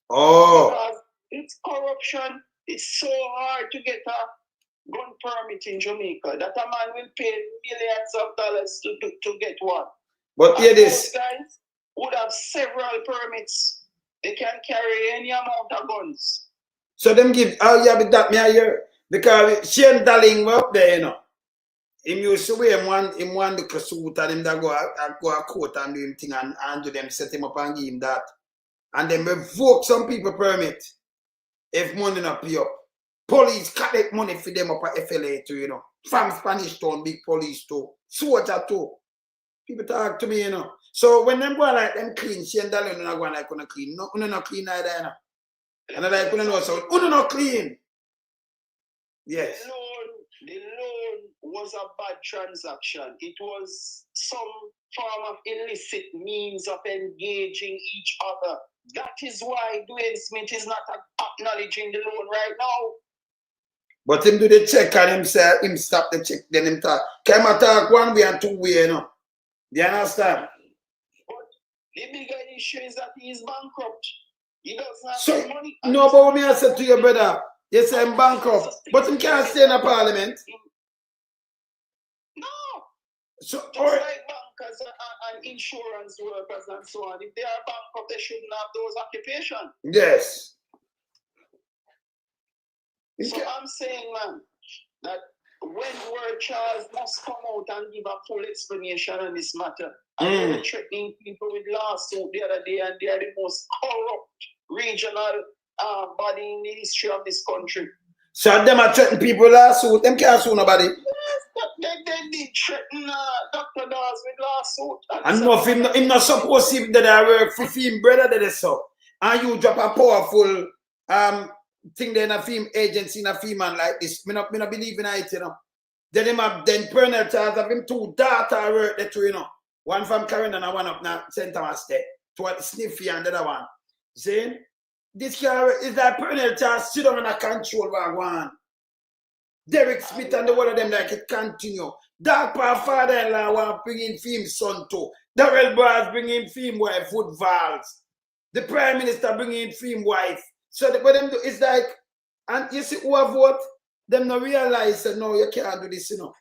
Because it's corruption. It's so hard to get a gun permit in Jamaica that a man will pay millions of dollars to get one. But hear this. Those guys would have several permits. They can carry any amount of guns. So them give, but that me a hear. Because Shane Darling up there, you know. Him used to wear him one little suit and him that go a court and do him thing and do them set him up and give him that. And then revoke some people permit if money not pay up. Police collect money for them up at FLA too, you know. From Spanish Town, big police too. Soldier too. People talk to me, you know. So when them go like them clean, Shane Darling not going like gonna clean. No, not clean either, you know. And I like when know so not clean. Yes. The loan was a bad transaction. It was some form of illicit means of engaging each other. That is why Duane Smith is not acknowledging the loan right now. But him do the check and him say him stop the check, then him talk. Can him talk one way and 2 way, you know. Do you understand? But the bigger issue is that he is bankrupt. He doesn't have money. No, but what me I said to your brother, you say I'm bankrupt, but him can't stay in a parliament. No. So, just like bankers and insurance workers and so on, if they are bankrupt, they shouldn't have those occupations. Yes. So I'm saying, man, that Word Charles must come out and give a full explanation on this matter. And they were threatening people with lawsuit the other day, and they are the most corrupt regional body in the history of this country. So them are threatening people lawsuit. Them can't sue nobody. Yes, they did threaten Dr. Dawes with lawsuit. And no, him not supposed to that I work for film brother that is so. And you drop a powerful thing there in a film agency in a film man like this. Me not believe in it, you know. Then him have then Pernell Charles have him two daughter work there too, you know. One from Carolina and one up now St. Thomas there. To Sniffy and the other one. See? This guy is that Pernell Charles sit down and control one. Derek Smith and the one of them like it continue. Dark Power father-in-law want bring in film son too. Darrell Bars bring in film wife foot valves. The Prime Minister bring in film wife. So what them do is like, and you see who have vote, them not realize that no, you can't do this, you know.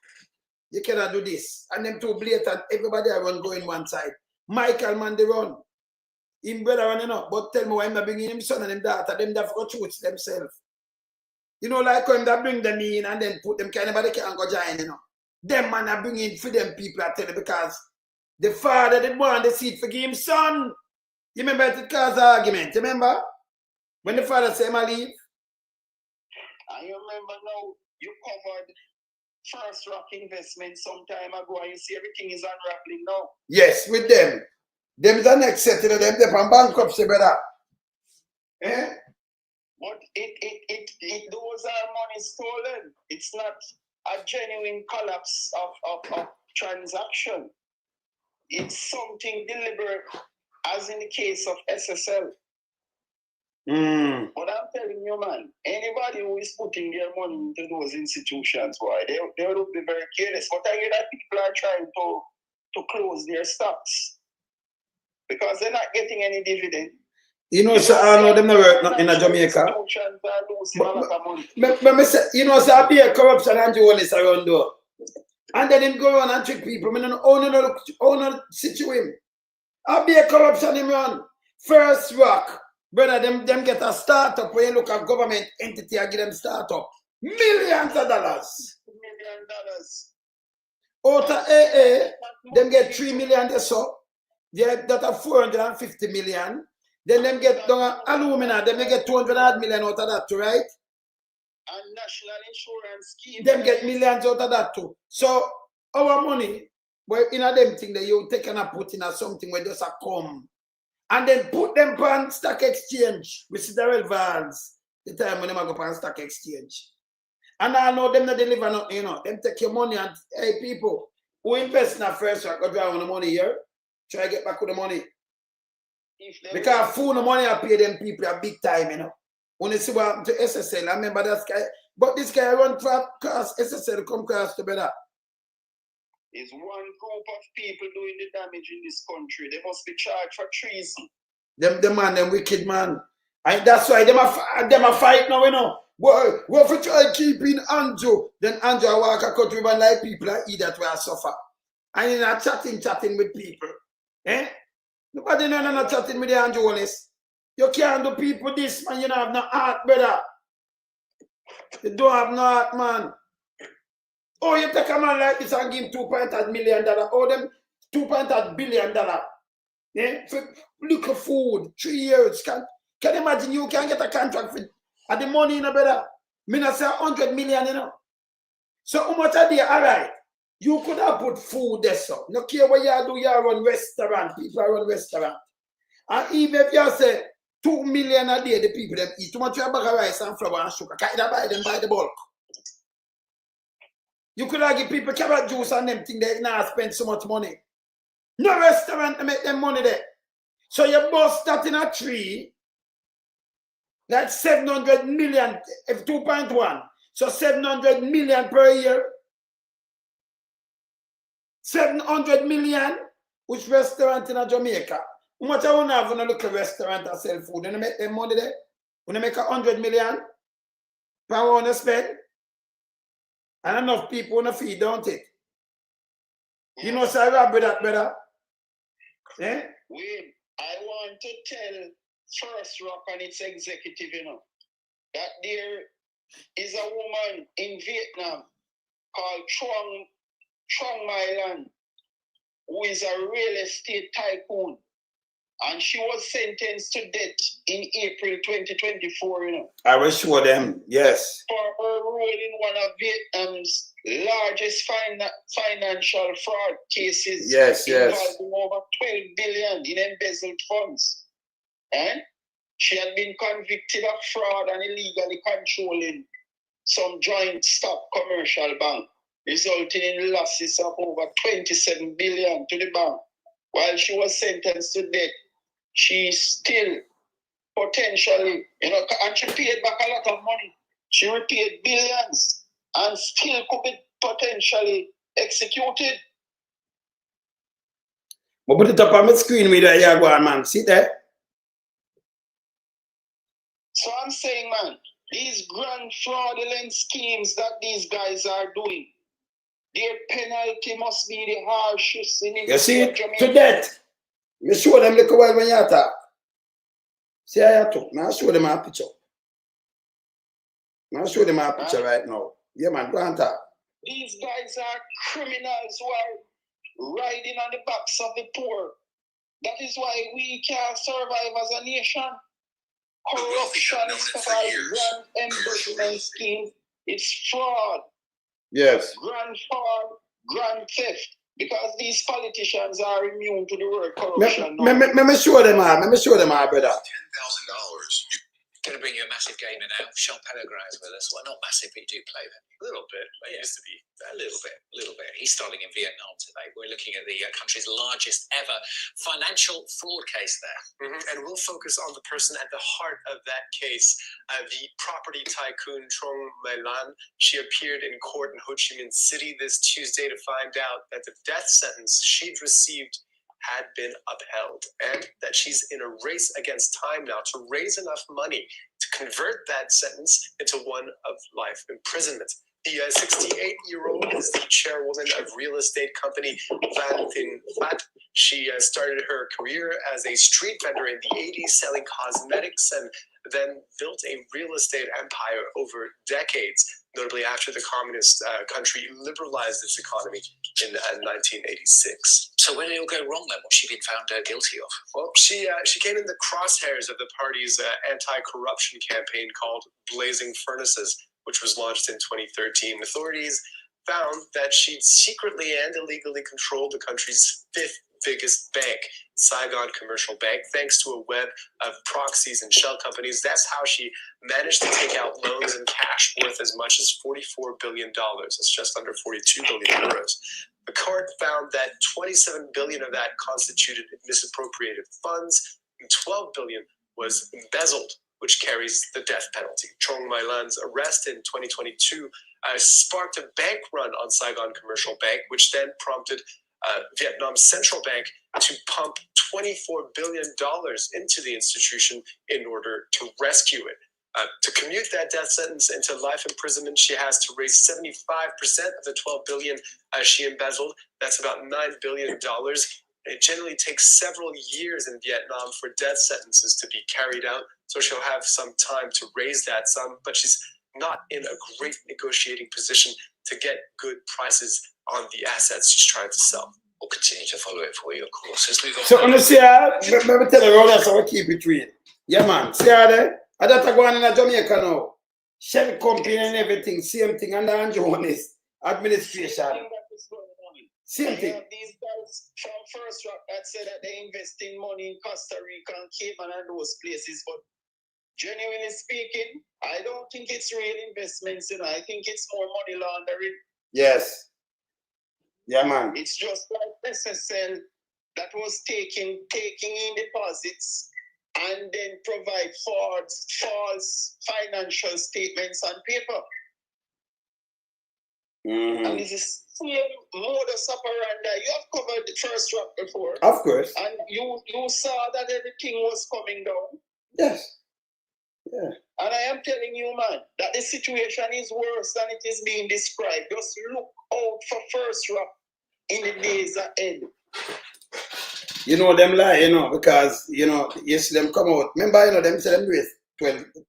You cannot do this. And them too blatant, everybody around going one side. Michael man they run. Him brother run, you know. But tell me why I'm not bringing him son and him daughter, them that for choose themselves. You know, like when they bring them in and then put them, anybody can go join, you know. Them man are bringing for them people, I tell you, because the father didn't want the seat for him son. You remember it caused argument, you remember? When the father said, I leave. And you remember now, you covered First Rock investment some time ago, and you see everything is unraveling now. Yes, with them. Them is the next set of them, they're from bankruptcy, brother. Eh? But those are money stolen. It's not a genuine collapse of transaction. It's something deliberate, as in the case of SSL. But I'm telling you, man, anybody who is putting their money into those institutions, boy, they will be very careless. But I hear that people are trying to close their stocks because they're not getting any dividend. You know, so I know them not work in Jamaica. But say, you know, so I be a corruption and Jones around there. And then him go around and trick people. I don't own situation. I be a corruption him run. First Rock. Brother, them get a startup when you look at government entity and give them startup. Millions of dollars. Out of AA, them get 3 million or so. That are 450 million. Then them get down alumina, them get 200 million out of that too, right? And national insurance scheme. Them get millions out of that too. So our money, well, in a them thing that you take and put in a something where just a come. And then put them on stock exchange with Darrell Vance, the time when they go on stock exchange. And I know them not deliver nothing, you know. Them take your money and, hey, people who invest in a first rock, go draw on the money here, try to get back with the money. Because food the money I pay them people a big time, you know. When you see what happened to SSL, I remember that guy, but this guy run for cause SSL come across together. Is one group of people doing the damage in this country. They must be charged for treason. Them wicked man. And that's why them a fight now, you know. Well, if you try keeping Andrew, then Andrew walk a country man like people and eat that way and suffer. And you're not chatting with people. Eh? Nobody not chatting with the Andrew Wallace. You can't do people this, man. You don't have no heart, brother. You don't have no heart, man. Oh, you take a man like this and give him $2.8 million. Oh, them $2.8 billion. Yeah? For little food, 3 years. Can you imagine you can get a contract for the money, you know, brother? Me not say 100 million, you know. So how much are they? All right. You could have put food there, so. No care what you do, you run restaurant. People run restaurant. And even if you say 2 million a day, the people them eat. Too much you have bag of rice and flour and sugar. Can't either buy them by the bulk. You could have give people carrot juice and them thing they not spend so much money. No restaurant to make them money there. So you bust that in a tree. That's 700 million, if 2.1. So 700 million per year. 700 million, which restaurant in Jamaica? How much I want to have in a local restaurant and sell food? And make them money there? When they make 100 million per one to spend? And enough people want to feed, don't it? You know, so I rob with that, brother. Eh? Wait, I want to tell First Rock and its executive, you know, that there is a woman in Vietnam called Trong Mylan, who is a real estate tycoon. And she was sentenced to death in April 2024, you know. I will show them, yes. For her role in one of Vietnam's largest financial fraud cases. Yes, yes. Involving over 12 billion in embezzled funds. And she had been convicted of fraud and illegally controlling some joint stock commercial bank, resulting in losses of over 27 billion to the bank. While she was sentenced to death, she still potentially, you know, and she paid back a lot of money. She repaid billions and still could be potentially executed. But put it up on my screen with that Jaguar, man. See there? So I'm saying, man, these grand fraudulent schemes that these guys are doing, their penalty must be the harshest in you see it? To death. You show them little while when you talk. See how you talk. Now show them a picture. Now show them a picture right now. Yeah, man, go and talk. These guys are criminals who are riding on the backs of the poor. That is why we can't survive as a nation. Corruption is called grand embezzlement scheme. It's fraud. Yes. Grand fraud, grand theft. Because these politicians are immune to the word corruption. Let me show them all. Let me show them all, brother. $10,000. Going to bring you a massive gamer now. Sean Pellegrino's with us. Well, not massive, but you do play them. A little bit. But it used to be a little bit. He's starting in Vietnam today. We're looking at the country's largest ever financial fraud case there. And we'll focus on the person at the heart of that case, the property tycoon Trong Mylan. She appeared in court in Ho Chi Minh City this Tuesday to find out that the death sentence she'd received had been upheld, and that she's in a race against time now to raise enough money to convert that sentence into one of life imprisonment. The 68-year-old is the chairwoman of real estate company Van Thinh Phat. She started her career as a street vendor in the 80s selling cosmetics and then built a real estate empire over decades, notably after the communist country liberalized its economy in 1986. So where did it all go wrong then? What's she been found guilty of? Well, she came in the crosshairs of the party's anti-corruption campaign called Blazing Furnaces, which was launched in 2013. Authorities found that she'd secretly and illegally controlled the country's fifth biggest bank, Saigon Commercial Bank, thanks to a web of proxies and shell companies. That's how she managed to take out loans and cash worth as much as $44 billion. That's just under 42 billion euros. The court found that 27 billion of that constituted misappropriated funds, and 12 billion was embezzled, which carries the death penalty. Trong Mylan's arrest in 2022 sparked a bank run on Saigon Commercial Bank, which then prompted Vietnam's central bank to pump $24 billion into the institution in order to rescue it. To commute that death sentence into life imprisonment, she has to raise 75% of the $12 billion she embezzled. That's about $9 billion. It generally takes several years in Vietnam for death sentences to be carried out, so she'll have some time to raise that sum, but she's not in a great negotiating position to get good prices on the assets she's trying to sell. We'll continue to follow it for you, of course. Let's move on. So, honestly, let me tell you, all that's how I keep it real. Yeah, man. See how there? I don't go on in Jamaica now. Shell company and everything, same thing, and the Jones administration. Same thing. These guys from First Rock that said that they investing money in Costa Rica and Cayman and those places, but genuinely speaking, I don't think it's real investments, you know. I think it's more money laundering. Yes. Yeah, man. It's just like SSL that was taking in deposits and then provide false financial statements on paper. And this is same modus operandi. You have covered the First Rock before. Of course. And you saw that everything was coming down. Yes. Yeah. And I am telling you, man, that the situation is worse than it is being described. Just look out for First Rock in the days ahead. You know them lie, you know, because, you know, you see them come out. Remember, you know, them say them raise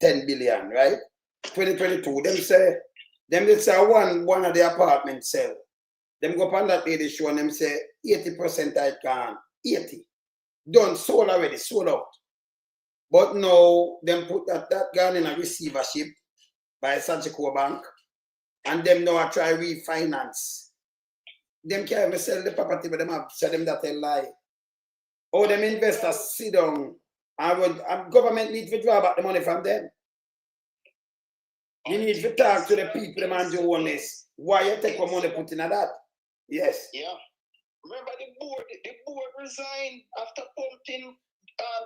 10 billion, right? 2022, them say Them they say one of the apartments sell. Them go up on that lady show and them say 80% I can. 80. Done, sold already, sold out. But now them put that gun in a receivership by Sanchico Bank and them now I try refinance. Them can't even sell the property, but them have said them that they lie. All them investors sit down and government need to draw back the money from them. You need to talk to the people them and do this. Why you take what money put in that? Yes. Yeah. Remember the board resigned after pumping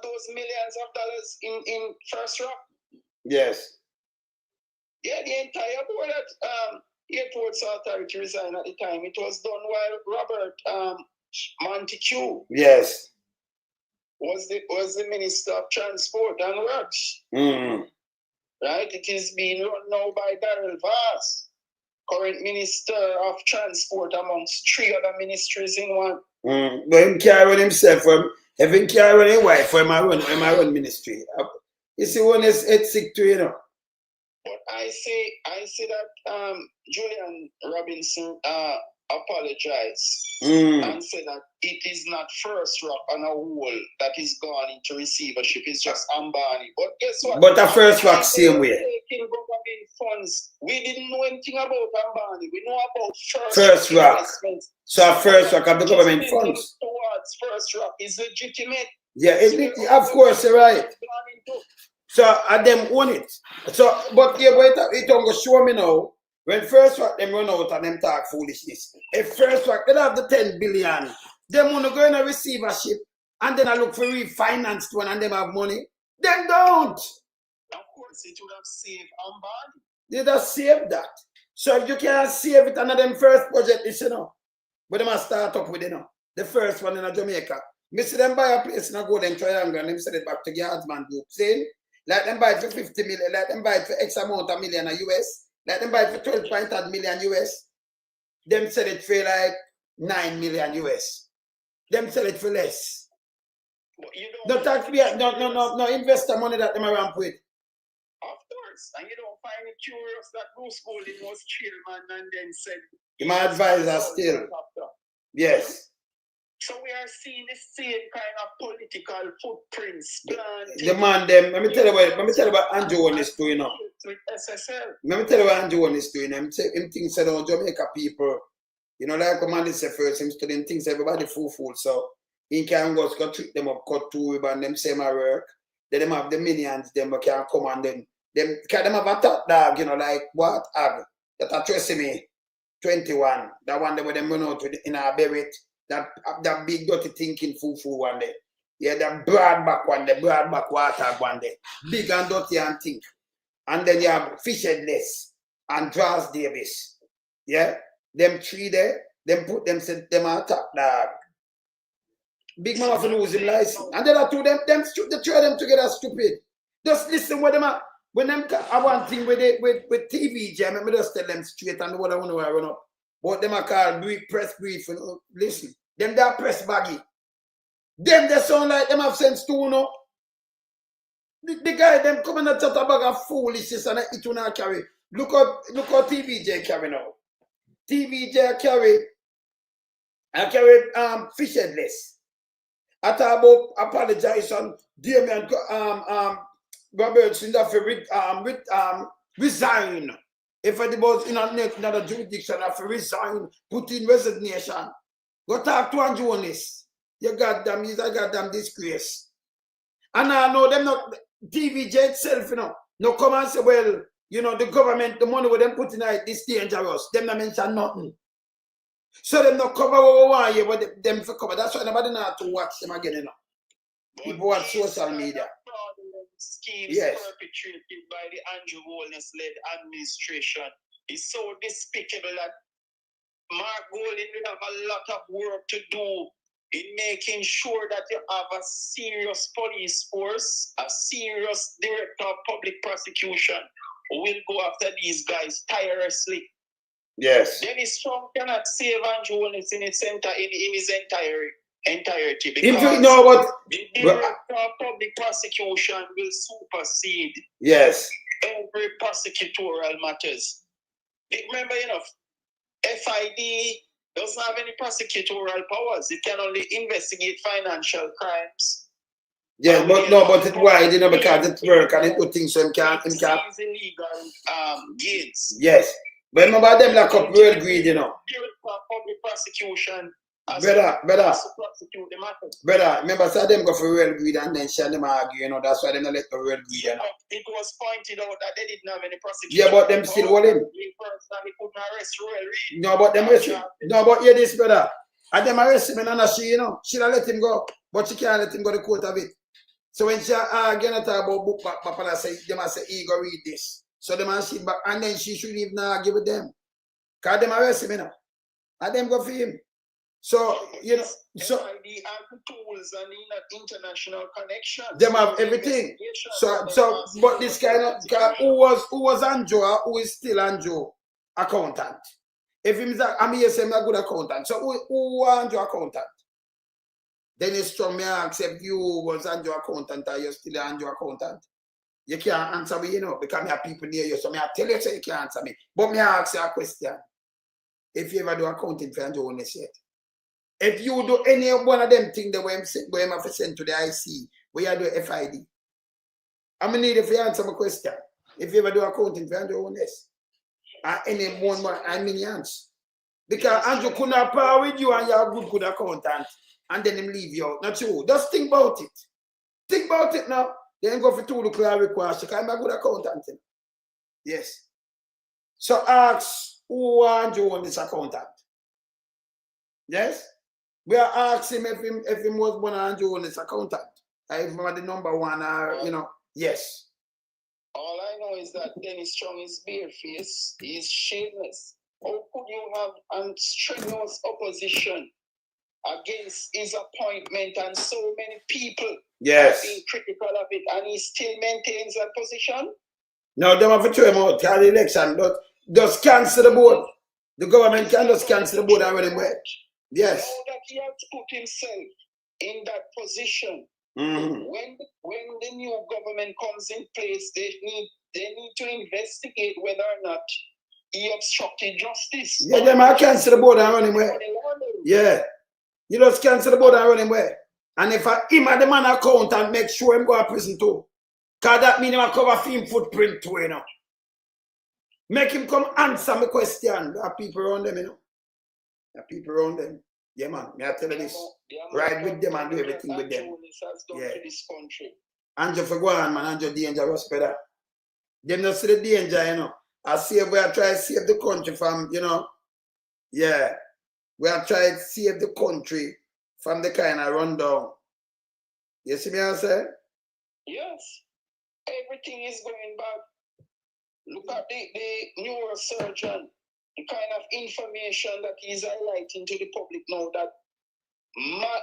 those millions of dollars in First Rock? Yes. Yeah, the entire board at Airports Authority resigned at the time. It was done while Robert Montague was the Minister of Transport and Works. Right? It is being run now by Darrell Vass, current Minister of Transport amongst 3 other ministries in one. But him carry himself if him carry his wife for him run ministry. You see when it's sick to, you know. But I say that Julian Robinson apologized and said that it is not First Rock on a whole that is gone into receivership. It's just Ambani. But guess what? But a First Rock same way. Taking government funds. We didn't know anything about Ambani. We know about First Rock. Investments. So First Rock have the government funds. Towards First Rock is legitimate. Yeah, of course you're right. So them own it. So but yeah, but it don't go show me now. When First Rock them run out and them talk foolishness. If First Rock they have the 10 billion, them wanna go in a receivership and then I look for refinanced one and them have money. Them don't. Of course it would have saved Ambani. They just save that. So if you can't save it under them first project, you know. But they must start up with, you know. The first one in Jamaica. Me see them buy a place in a Golden Triangle and them send it back to Guardsman Group. See? Like them buy it for 50 million, like them buy it for X amount of million US, like them buy it for 12.8 million US. Them sell it for like 9 million US. Them sell it for less. No tax, no investor money that them around with. Of course. And you don't find it curious that Bruce Golding was chairman and then said My advisor still. Yes. So we are seeing the same kind of political footprints. The man them, let me tell you what Andrew One is doing now. With SSL. Let me tell you what Andrew One is doing. Him thinks that on Jamaica people, you know, like a man said first, him studying things everybody fool. So he can go treat them up, cut 2 ribbon, them say my work. Then them have the minions, them can come and then them can them have a top dog, you know, like what Ag that are trusting me 21. That one where them run out with in our buried. That big dirty thinking fufu one day. Yeah, that broad back one day, broad back water one day. Big and dirty and think. And then you have Fish Headless and Draws Davis. Yeah? Them 3 there, them put them said them on top dog. Big man have to lose him license. And then I told them the 3 of them together stupid. Just listen what them are. When them have one thing with TVJ, I me just tell them straight and what I want to run up. But them are called press brief. Listen. Them that press baggy. Them they sound like them have sense too, no? The guy them coming and chat a bag of foolishness and it will not carry. Look how TVJ carry now. TVJ carry Fish Headless. I talk about apologize on Damien Robertson that resign. If it was in another jurisdiction, I have to resign, put in resignation. Go talk to Andrew on this. You goddamn, he's a goddamn disgrace. And I know them not TVJ itself, you know. No come and say, well, you know, the government, the money with them putting out this dangerous. Them not mention nothing. So them not cover what we want here, but them for cover. That's why nobody know how to watch them again, you know. People watch social media. Schemes perpetrated by the Andrew Holness-led administration is so despicable that Mark Golding will have a lot of work to do in making sure that you have a serious police force, a serious director of public prosecution who will go after these guys tirelessly. Yes. Dennis Trump cannot save Andrew Holness in his entirety if because you know what the director of public prosecution will supersede yes every prosecutorial matters. remember, FID doesn't have any prosecutorial powers. It can only investigate financial crimes. Yeah, but it's wide, because it's work and it do things so him can't. Illegal gains. Yes. But remember them lock up real greed, Public prosecution. Brother, remember, so them go for real greed and then share them argue, that's why they don't let the real greed, It was pointed out that they didn't have any prosecution. Yeah, but them still hold him. They couldn't arrest real greed. No, but them arrest him. No, but hear this, brother. And them arrest him and she'll let him go, but she can't let him go to court of it. So when she argue talk about book back, Papa say, them say, he go read this. So them and she back, and then she should even argue with them. Because them arrest him, and them go for him. So, so FID have the tools and international connections. Them have everything. So, but this kind of who was Andrew, who is still Andrew accountant. If him I'm here saying a good accountant. So who Andrew accountant? Then it's strong me ask if you was Andrew accountant or you still Andrew accountant. You can't answer me, because I have people near you. So I tell you so you can't answer me. But me ask you a question. If you ever do accounting for Andrew Honest yet. If you do any one of them things that we have to send to the IC, we are doing FID. I'm going to need if you answer my question. If you ever do accounting for Andrew Honest. Any one more, I mean, answer. Because Andrew couldn't have power with you and you're a good accountant. And then him leave you out. Not you. Just think about it. Think about it now. Then go for 2 declare request. Because I'm a good accountant. Yes. So ask who Andrew on this accountant. Yes? We are asking him if he was born Andrew on this accountant. If he the number one or, yes. All I know is that Dennis Strong is barefaced. He is shameless. How could you have strenuous opposition against his appointment and so many people yes. being critical of it and he still maintains that position? No, they have to throw him out. The election. Just cancel the board. The government can just cancel the board and run him away. Yes. Now that he has put himself in that position, when the new government comes in place, they need to investigate whether or not he obstructed justice. Yeah, they might cancel the board and run him away. Yeah. You just cancel the board and run him away. And if him and the man account and make sure him go to prison too. Because that means him cover film footprint too, Make him come answer my question. There are people around them, There are people around them. Yeah, man. May I tell you this? Ride with them and do everything with them. Yeah. Andrew for go on, man. Andrew dangerous, brother. Them not see the danger, I see we are trying to save the country from, Yeah. We are trying to save the country from the kind of rundown. You see me, I say? Yes. Everything is going back. Look at the neurosurgeon, the kind of information that he's highlighting to the public now that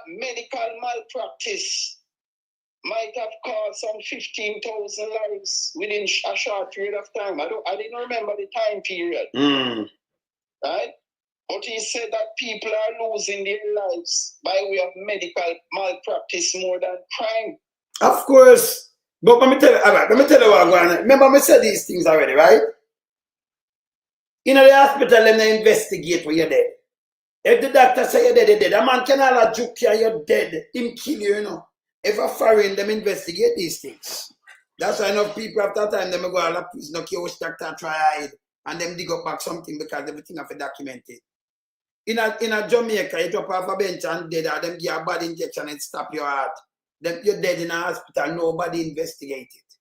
medical malpractice might have caused some 15,000 lives within a short period of time. I didn't remember the time period. Right? But he said that people are losing their lives by way of medical malpractice more than crime. Of course. But let me tell you, all right, let me tell you what I'm going on. Remember, I said these things already, right? In the hospital, they investigate where you're dead. If the doctor say you're dead, you're dead. A man cannot juke you, you're dead. Him kill you, If a foreign, them investigate these things. That's why enough people after time, them go all the prison, no care which doctor try hide, and them dig up back something because everything have to document it. In a Jamaica, you drop off a bench and dead, or them give a bad injection and stop your heart. Then you're dead in a hospital, nobody investigate it.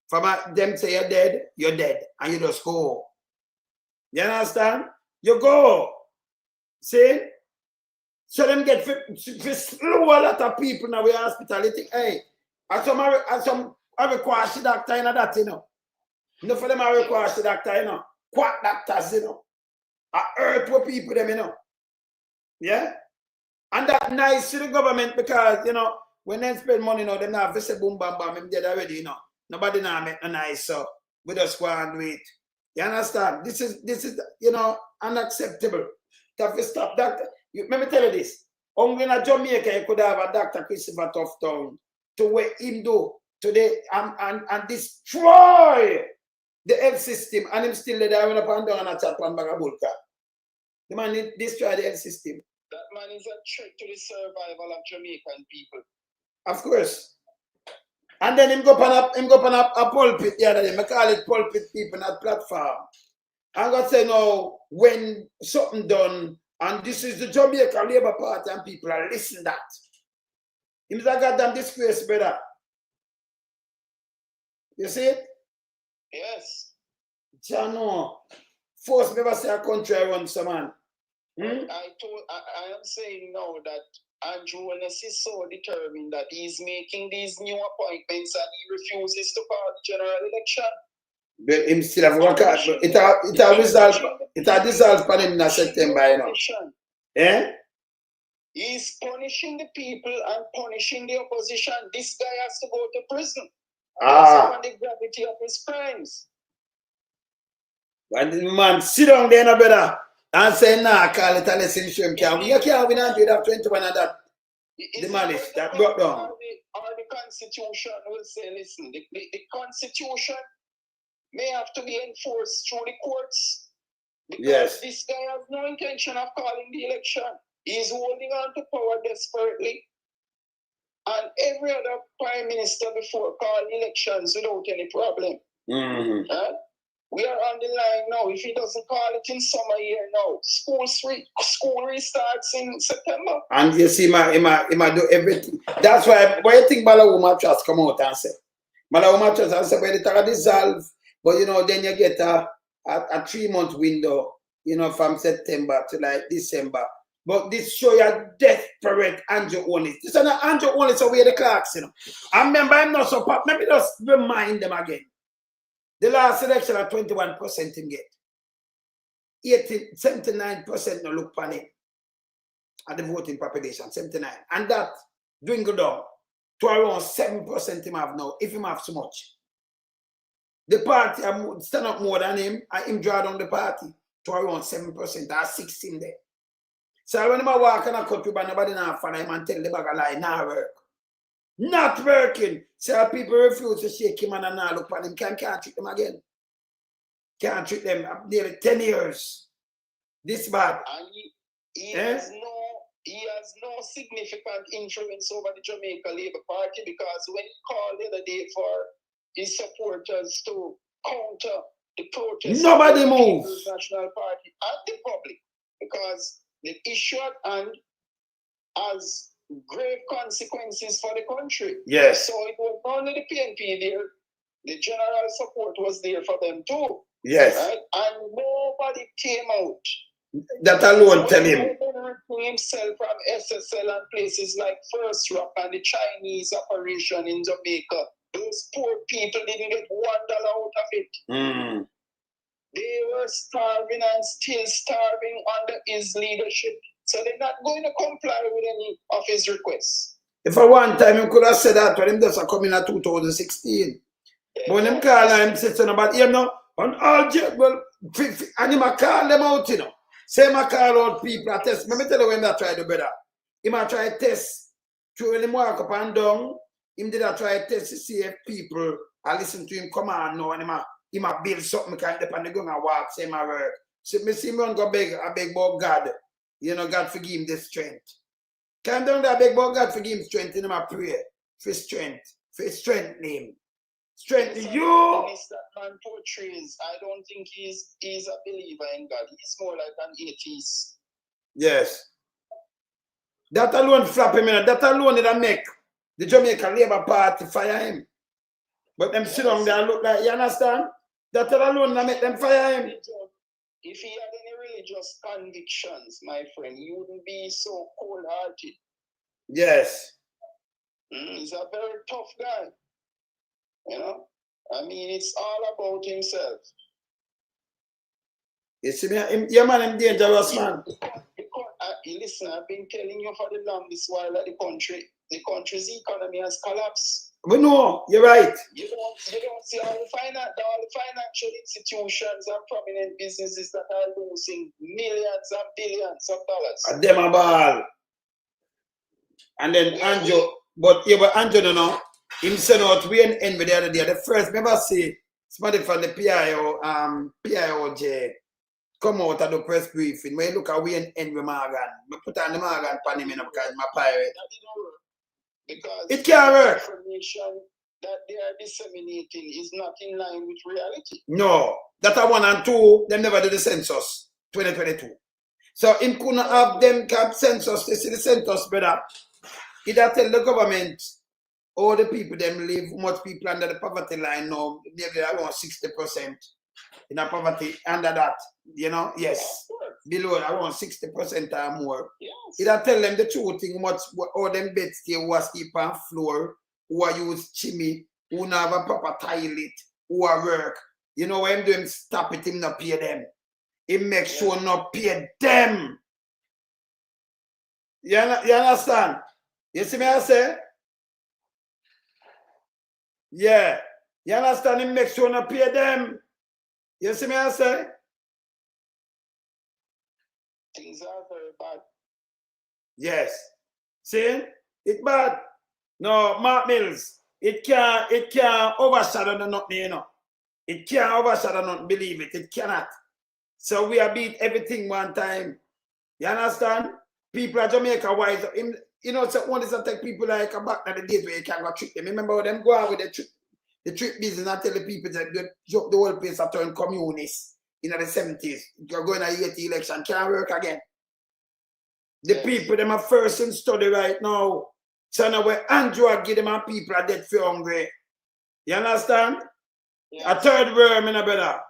From them say you're dead, and you just go. You understand? You go. See? So them get slow a lot of people now in hospital. They think, hey, some require the doctor in that, No for them I require the doctor, Quack doctors, I earth with people them, Yeah? And that nice to the government because, when they spend money now, they not have to say boom, bam, bam, I'm dead already, Nobody now make no nice, so we just go and do it. You understand? This is unacceptable. You have to stop that. Let me tell you this. Only in Jamaica, you could have a Dr. Christopher Tufton to where him do today and destroy the health system, and him still there when up and down and a chat one bag of bull crap. The man destroy the health system. That man is a threat to the survival of Jamaican people. Of course. And then him go on a pulpit the other day. I call it pulpit people, not platform. I'm gonna say no, when something done, and this is the Jamaica Labour Party, and people are listening that. Him is a goddamn disgrace, brother. You see it? Yes. Jano. Force never say a country runs some man. I am saying now that Andrew is so determined that he's making these new appointments and he refuses to call the general election. But him still have work out. It a dissolve for him in September, you know. Eh? He's punishing the people and punishing the opposition. This guy has to go to prison. Based on the gravity of his crimes. When the man sit down there, no brother, and say, nah, call it a lesson show him. You can't win and do that 21 and that. The malice that brought down. Or the Constitution will say, listen, the Constitution may have to be enforced through the courts. Because this guy has no intention of calling the election. He's holding on to power desperately. And every other prime minister before called elections without any problem. We are on the line now. If he doesn't call it in summer year now, school restarts in September. And you see, he do everything. That's why you think Malawuma Trust come out and say. Malawuma Trust and say, when it dissolve, but you know, then you get a 3-month window, you know, from September to like December. But this show you desperate Andrew only. This is not Andrew only, so we're the clocks, you know. I remember I'm not so pop. Maybe just remind them again. The last election at 21% him get. 79% no look on him. At the voting population, 79. And that dwindled down to around 7% him have now, if him have so much. The party stand up more than him, and him draw down the party to around 7%. That's 16 there. So when I walk in a country, but nobody now follow him and tell the bag of lie, not work. Not working. So people refuse to shake him and now look at him. Can't treat them again. Can't treat them nearly 10 years. This bad. And he has no significant influence over the Jamaica Labour Party because when he called the other day for his supporters to counter the protest, nobody moves. People's National Party and the public, because the issue at hand has grave consequences for the country. Yes. So it was only the PNP there, the general support was there for them too. Yes. Right? And nobody came out. That alone tell him. Himself from SSL and places like First Rock and the Chinese operation in Jamaica. Those poor people didn't get $1 out of it. They were starving and still starving under his leadership. So they're not going to comply with any of his requests. If at one time he could have said that when him just come in at 2016. But when him call him say something about him now, on all well, and him call them out, you know. Say him call out people a test. Let me tell you when that try to better. He might try to test through when him walk up and down. Him did a try to test to see if people are listen to him come on now and he might build something kind of and they go and walk, say my work. So me see me go beg about God. You know, God forgive him the strength. Come down there, beg about God forgive him strength in my prayer. For strength name. Strength to you. That man portrays, I don't think he's a believer in God. He's more like an atheist. Yes. That alone flap him in. That alone did make the Jamaica Labour Party fire him. But them sit down there and look like, you understand? That alone that make them fire him. If he had any religious convictions, my friend, he wouldn't be so cold-hearted. Yes. He's a very tough guy. You know? I mean, it's all about himself. You see me? Yeah, man, I'm dangerous, man. Listen, I've been telling you for the longest while that the country's economy has collapsed. We know, you're right. You don't see all the financial institutions and prominent businesses that are losing millions and billions of dollars. And them a ball. And then Andrew, but Andrew, no, him sent out we and envy the other day. The first, remember say somebody from the PIOJ come out at the press briefing. When you look at Wayne Henry Morgan, I put on the Morgan pan him because I'm a pirate. Because it can't work. Information that they are disseminating is not in line with reality. No, that are 1 and 2, them never did the census 2022. So in couldn't have them cap census, they see the census better. It tell the government all the people them live, much people under the poverty line now, maybe around 60% in a poverty under that, you know, yes. Below around 60% or more. Yes. It tell them the truth thing, much all them beds stay who are sleep on floor, who are use chimney, who not have a proper toilet, who are work. You know when them stop it, him not pay them. He make sure not pay them. You understand? You see me I say? Yeah. You understand? He make sure not pay them. You see me I say? Things are very bad. Yes. See? It's bad. No, Mark Mills, it can't overshadow nothing, you know. It can't overshadow nothing, believe it. It cannot. So we have beat everything one time. You understand? People at Jamaica wise, you know, so one is to take people like back at the days where you can't go trick them. Remember how them go out with the trick business and tell the people that the whole place are turned communist in the 70s. You're going to 80 election, can't work again. The people them are first in study right now. So now where Andrew give them and people are dead for hungry. You understand? Yes. A third worm in a better.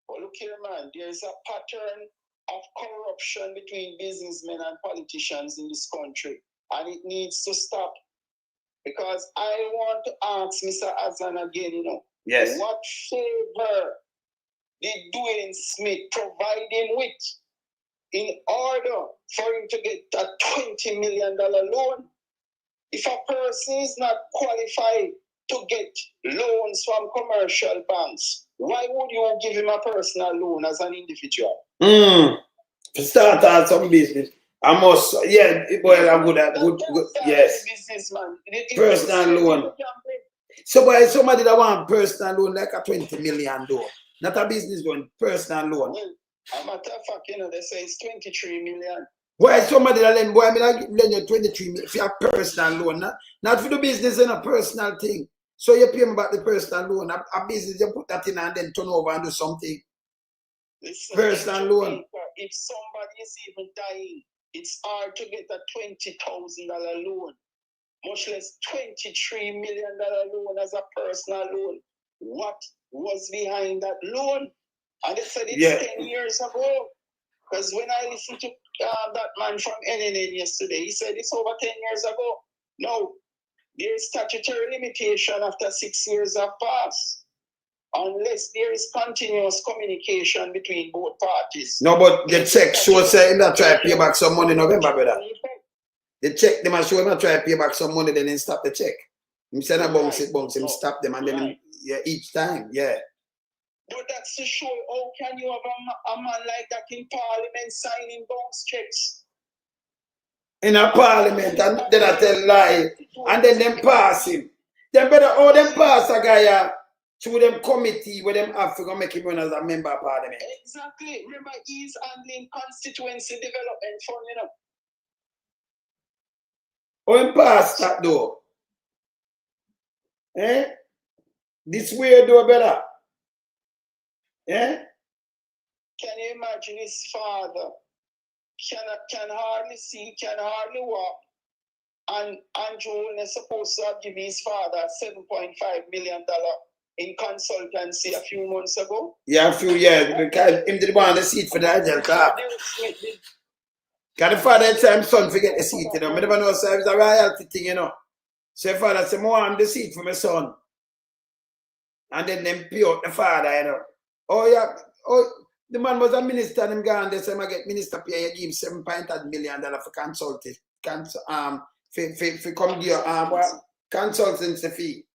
Well, look here, man. There is a pattern of corruption between businessmen and politicians in this country, and it needs to stop. Because I want to ask Mr. Azan again, you know, yes, what favor did Duane Smith provide him with in order for him to get a $20 million loan? If a person is not qualified to get loans from commercial banks, why would you give him a personal loan as an individual? To start out some business. I must, yeah, well, I'm good at good, yes. Personal loan. So why somebody that want personal loan like a $20 million loan, not a business loan, personal loan. Well, a matter of fact, you know, they say it's 23 million. Why somebody that lend, boy, I mean, I lend you 23 million for a personal loan, not for the business and a personal thing. So you pay me back the personal loan, a business, you put that in and then turn over and do something. Listen, personal loan. If somebody is even dying, it's hard to get a $20,000 loan, much less $23 million loan as a personal loan. What was behind that loan? And they said it's 10 years ago. Because when I listened to that man from NNN yesterday, he said it's over 10 years ago. No, there's statutory limitation after 6 years have passed, unless there is continuous communication between both parties. No, but the check shows him that try to pay back some money in November, brother. The check, them show him that try to pay back some money, then he stop the check. He said that bounce him, stop them, and then each time, But that's to show how can you have a man like that in parliament signing bounce checks? In a parliament, and then I tell lie, and then them pass him. Then better all them pass a guy through them committee where them have to make him run as a member of parliament. Exactly. Remember, he's handling constituency development fund, you know. Oh, him pass that though. Eh? This way do better. Yeah? Can you imagine his father can hardly see, can hardly walk, and Andrew is supposed to have given his father $7.5 million in consultancy a few months ago? Yeah, a few years, because him didn't want the seat for the agent car. Because the father said his son forget the seat, you know. I never know, so it's a royalty thing, you know. So the father said, I want the seat for my son. And then them pay out the father, you know. Oh, yeah. Oh, the man was a minister and him gone. They said, I get minister pay, you give him $7.5 million for consulting. For come here, consultancy fee.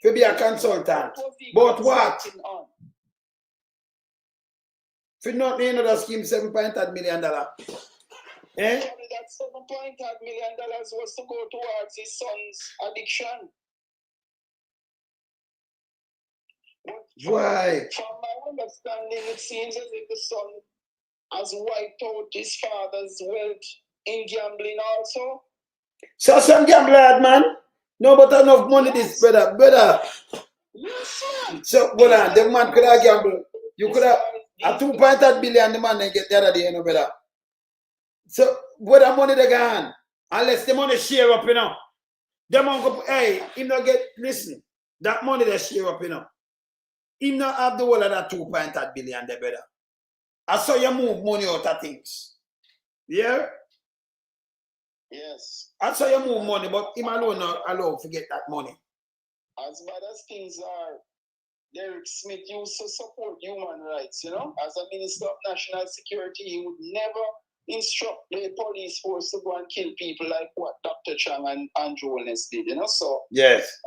For be a consultant. But what? For nothing, you know, just give him $7.5 million. That $7.5 million was to go towards his son's addiction. Why? From my understanding, it seems as if the son has wiped out his father's wealth in gambling also. So some gambler, man. No, but enough money this, brother. Yes, man. So, hold on, the man could have gambled. You could have a 2.8 billion the man get the other day, you know, brother. So, where the money they gone? Unless the money share up, you know. Them on go, hey, him not get, listen, that money they share up, you know. Him not have the whole of that 2.8 billion there, brother. I saw you move money out of things. Yeah? Yes. I saw you move money, but him alone not allowed to get that money. As bad as things are, Derek Smith used to support human rights, you know. As a Minister of National Security, he would never instruct the police force to go and kill people like what Dr. Chang and Duane did, you know. So, yes,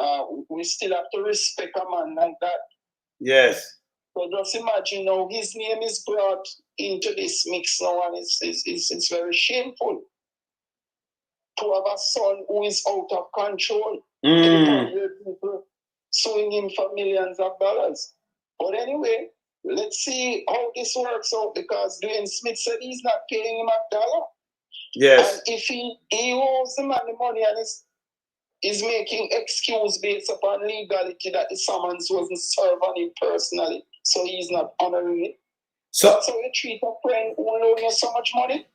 we still have to respect a man like that. Yes. So just imagine now his name is brought into this mix now, and it's very shameful to have a son who is out of control. People suing him for millions of dollars. But anyway, let's see how this works out, because Duane Smith said he's not paying him $1. Yes. And if he owes the man the money and is making excuse based upon legality that the summons wasn't served on him personally, so he's not honoring it. So you treat a friend who loan you so much money?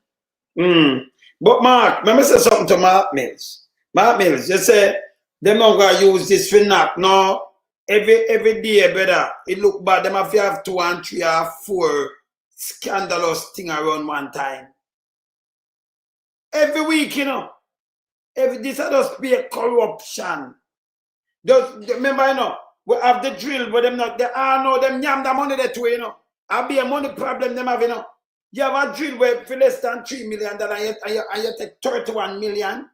But Mark, let me say something to Mark Mills. Mark Mills, you say they're not gonna use this for knock. No, every day, brother, it look bad. Them have to have 2 and 3 or 4 scandalous thing around one time. Every week, you know. This just be a corruption. Just remember, you know, we have the drill, but them not them yam the money that way, you know. I'll be a money problem them have, you know. You have a drill where for less than $3 million and you take 31 million.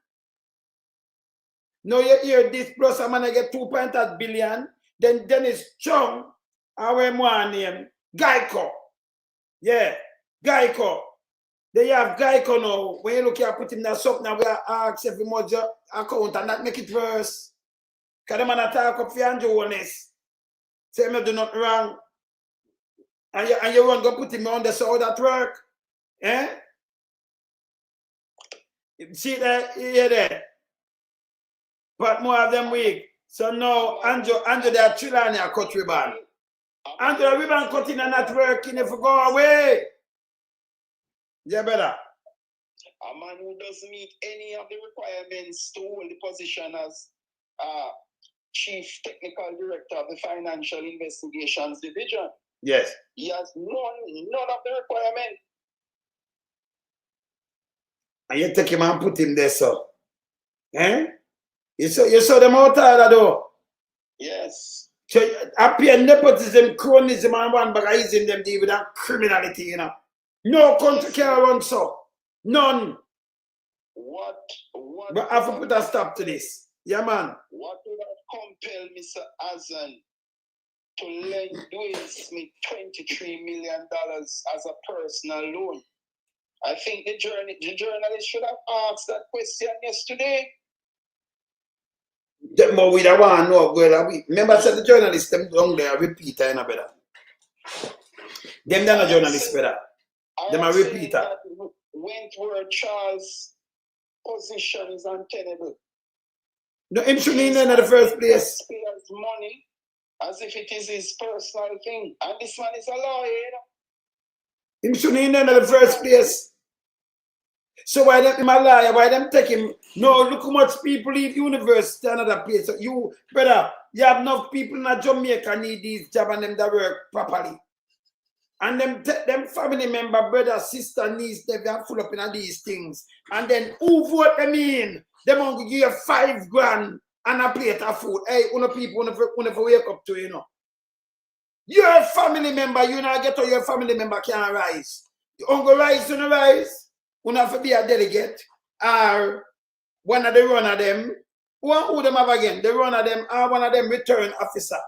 Now you hear this plus I'm gonna get 2.8 billion. Then it's Chung, our one name, Geico. Yeah, Geico. They have Geico now. When you look here, put him that up now, we are asked every month your account and not make it worse. Because the man attack up for Andrew honest. Say me do not wrong. And you want to put him on the side that work. Eh? See that? Yeah, there. But more of them weak. So now Andrew they are chilling a cut ribbon. Andrew ribbon cutting and not working if you go away. Yeah, better. A man who doesn't meet any of the requirements to hold the position as Chief Technical Director of the Financial Investigations Division. Yes. He has none of the requirements. And you take him and put him there, so. Eh? You saw them out there, though. Yes. So appear nepotism, cronyism, and one bagaism them deal with that criminality, you know. No country can run so. None. What but I have to put a stop to this. Yeah, man. What would have compelled Mr. Azan to lend Duane Smith $23 million as a personal loan? I think the journalist should have asked that question yesterday. But we don't want to know, brother. Remember, said the journalists, them down there, repeater, you know, brother. Them they're not journalists, brother. Them are repeater. Wentworth Charles' position is untenable. No, him shouldn't in the first place. He has money as if it is his personal thing. And this man is a lawyer, you know. Him shouldn't in the first place. So why them him a liar? Why them take him? No, look how much people leave university to another place. So you, brother, you have enough people in Jamaica need these jobs and them that work properly. And them family member, brother, sister, niece, they are full up in these things. And then who vote them in? Them want to give you $5 grand and a plate of food. Hey, una people never wake up to, you know. You're a family member, you not get to your family member can't rise. You want to rise, you not rise. You have to be a delegate or one of the runner them. Who them have again? The runner them or one of them return officer.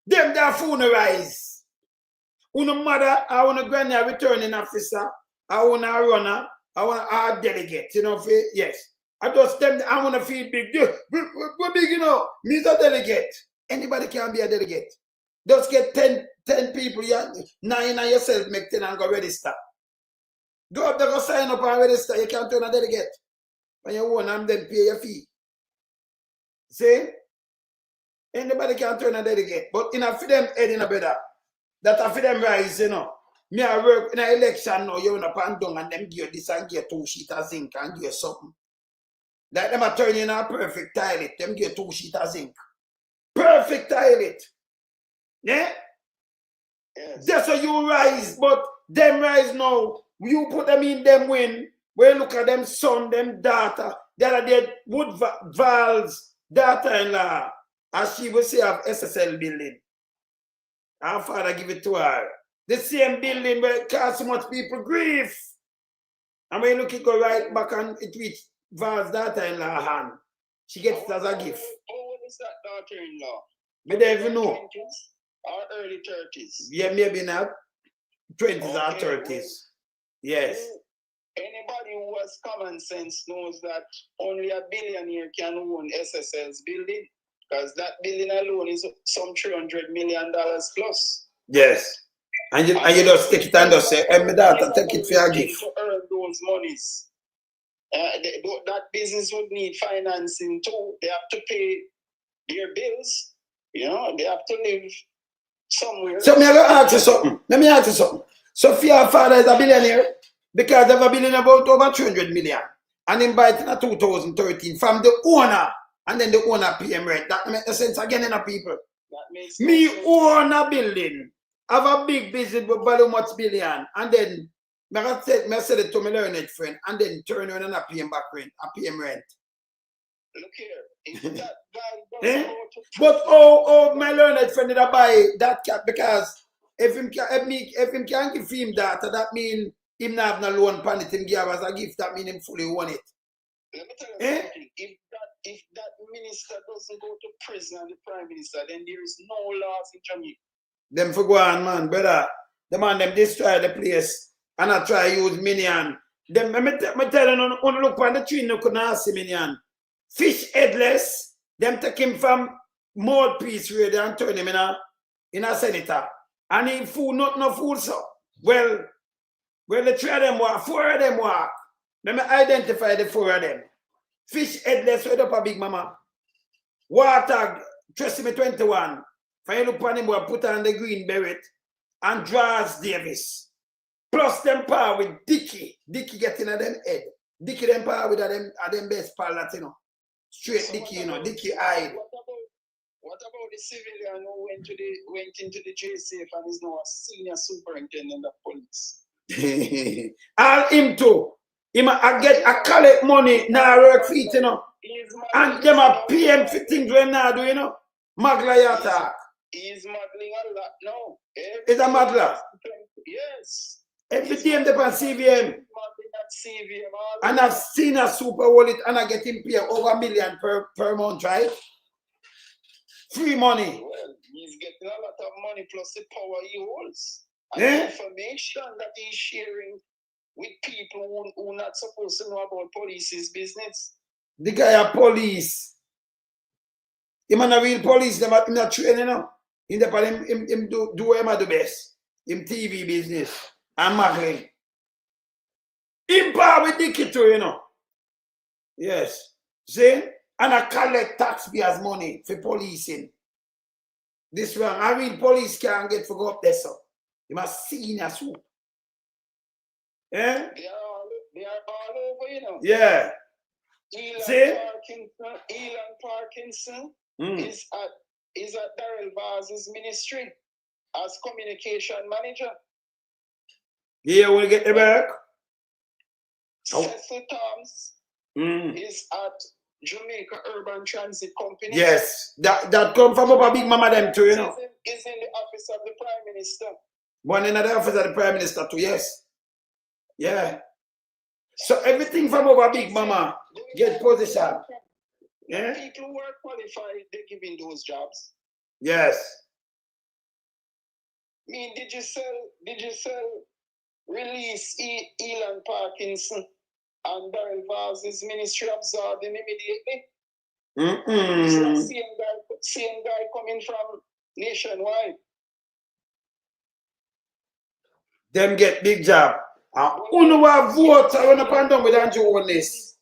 Them that food rise. Una mother or una granny returning officer or una runner or a delegate, you know, yes. I just them I want to feel big. We're big, you know. Me's a delegate. Anybody can be a delegate. Just get 10 people, 9 and yourself make 10 and go register. Go up there, go sign up and register. You can't turn a delegate. When you own and then pay your fee. See? Anybody can turn a delegate. But in a for them head in a better. That a for them rise, you know. Me I work in an election now, you know, pan down and them give you this and give you 2 sheets of zinc and give you something. Like them a turn in a perfect toilet. Them give you 2 sheets of zinc. Perfect toilet. Yeah? Yes. That's how you rise, but them rise now. You put them in them win. When you look at them son, them daughter, the other day, Val's daughter-in-law, as she will say, of SSL building. Our father give it to her. The same building where it cost so much people grief. And when you look, it go right back and it reach Val's daughter-in-law hand. She gets it as a gift. How old is that daughter-in-law? We don't even know. 20s or early 30s? Yeah, maybe not 20s or 30s. Yes. Anybody who has common sense knows that only a billionaire can own SSL's building, because that building alone is some $300 million plus. Yes. And you just take it and just say, hey, my daughter, take it for your gift. To earn those monies. That business would need financing too. They have to pay their bills. You know, they have to live somewhere. So, let me ask you something. Let me ask you something. So, if your father is a billionaire, because they have a billionaire about over 300 million, and invited in 2013 from the owner, and then the owner pay him rent. That makes sense again in the people. That makes me sense. Own a building, have a big business with value much billion, and then I said it to my learned friend, and then turn around and I pay him back rent. I pay him rent. Look here, if that guy doesn't go to but oh, my learned friend did I buy that cat because if him can give him that, that mean him not have no loan pan it, him give as a gift, that mean him fully own it. Let me tell you something. If that minister doesn't go to prison and the prime minister, then there is no laws in Jamaica. Them for go on, man, brother. The man them destroy the place and I try to use minion. Them me tell you, on look on the tree, no couldn't see minion. Fish headless, them take him from mouthpiece radio and turn him in a senator. And he fool, not no fool so. Well, the 3 of them walk, 4 of them walk. Let me identify the 4 of them. Fish headless, right up a big mama. Water, trust me 21. If you look on him, we'll put on the green beret. And Draws Davis. Plus them power with Dicky. Dicky getting at them head. Dicky them power with them best pal that, you know. Straight so Dicky, you know, Dicky eyed. What about the civilian who went into the JCF and is now a senior superintendent of police? All him too. I collect money, now work for it, you know. And them a PM for things when now do, you know. Magla attack. He's muggling a lot now. Is a muggler? Yes. Every day they on CVM. And I've seen a super wallet and I get him pay over $1 million per month, right? Free money. Well, he's getting a lot of money plus the power he holds. And the information that he's sharing with people who are not supposed to know about police's business. The guy a police. Him a real police, them not training, you know. Him do him do best. Him TV business and muggling. Him power with Dicky too, you know. Yes. See? And I collect taxpayers' money for policing. This one, I read police can't get for go up there, so. You must see in a soup. Yeah? They are all over, you know. Yeah. Elon Parkinson is at Darrell Vaz's ministry as communication manager. Yeah, we'll get the back. Cecil Thomas is at Jamaica Urban Transit Company. Yes, that come from up a big mama them too, you know. Is in the office of the Prime Minister. One in the office of the Prime Minister too, yes. Yeah. So everything from over big mama get position. Yeah. People who are qualified, they're giving those jobs. Yes. I mean, did you sell release Elon Parkinson and Darrell Vaz's ministry absorbed him immediately? It's the same guy coming from Nationwide. Them get big job. And who vote I run up and down with Andrew on this.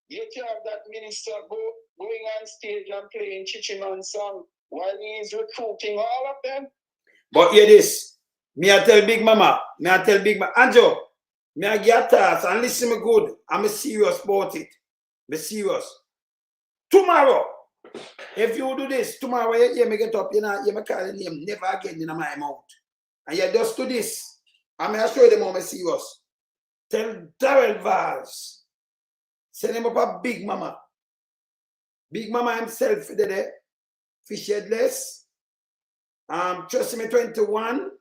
Yet you have that minister going on stage and playing Chichiman song while he is recruiting all of them. But hear this. Me I tell Big Mama. Andrew, me I get task and listen me good. I'm serious about it. Be serious. Tomorrow, if you do this, tomorrow you me get up, you know, you me call the name never again in my mouth. And you just do this. I'm going to show them how I'm serious. Tell Darrell Vaz. Send him up a Big Mama. Big Mama himself there. Fish Headless. Trust Me 21.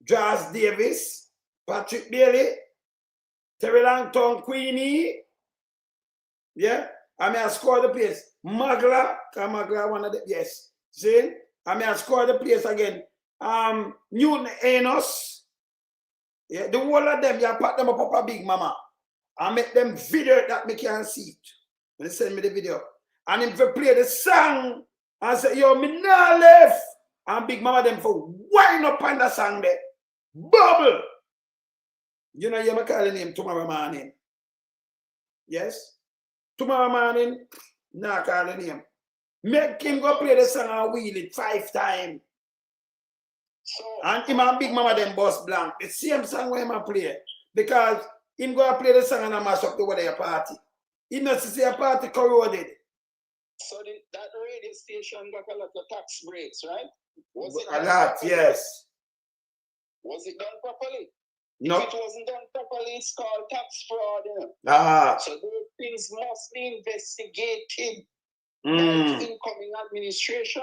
Jas Davis. Patrick Bailey. Terry Langton Queenie. Yeah. I mean I score the place. Magla. Magla one of the yes. See? I mean I score the place again. Newton Enos. Yeah, the whole of them, you pack them up a Big Mama and make them video that me can see it. When they send me the video. And if they play the song and say, yo, me nah left. And Big Mama them for wind up on the song there. Bubble. You know, you may call the name tomorrow morning. Yes? Tomorrow morning, nah call the name. Make him go play the song and wheel it 5 times. And him and Big Mama them bust blank. The same song where him play. Because him go play the song and I mash up the weather party. He not see a party corroded. So that radio station got a lot of tax breaks, right? Was it a lot, yes. Was it done properly? No. If it wasn't done properly, it's called tax fraud. You know? So those things must be investigated by the incoming administration.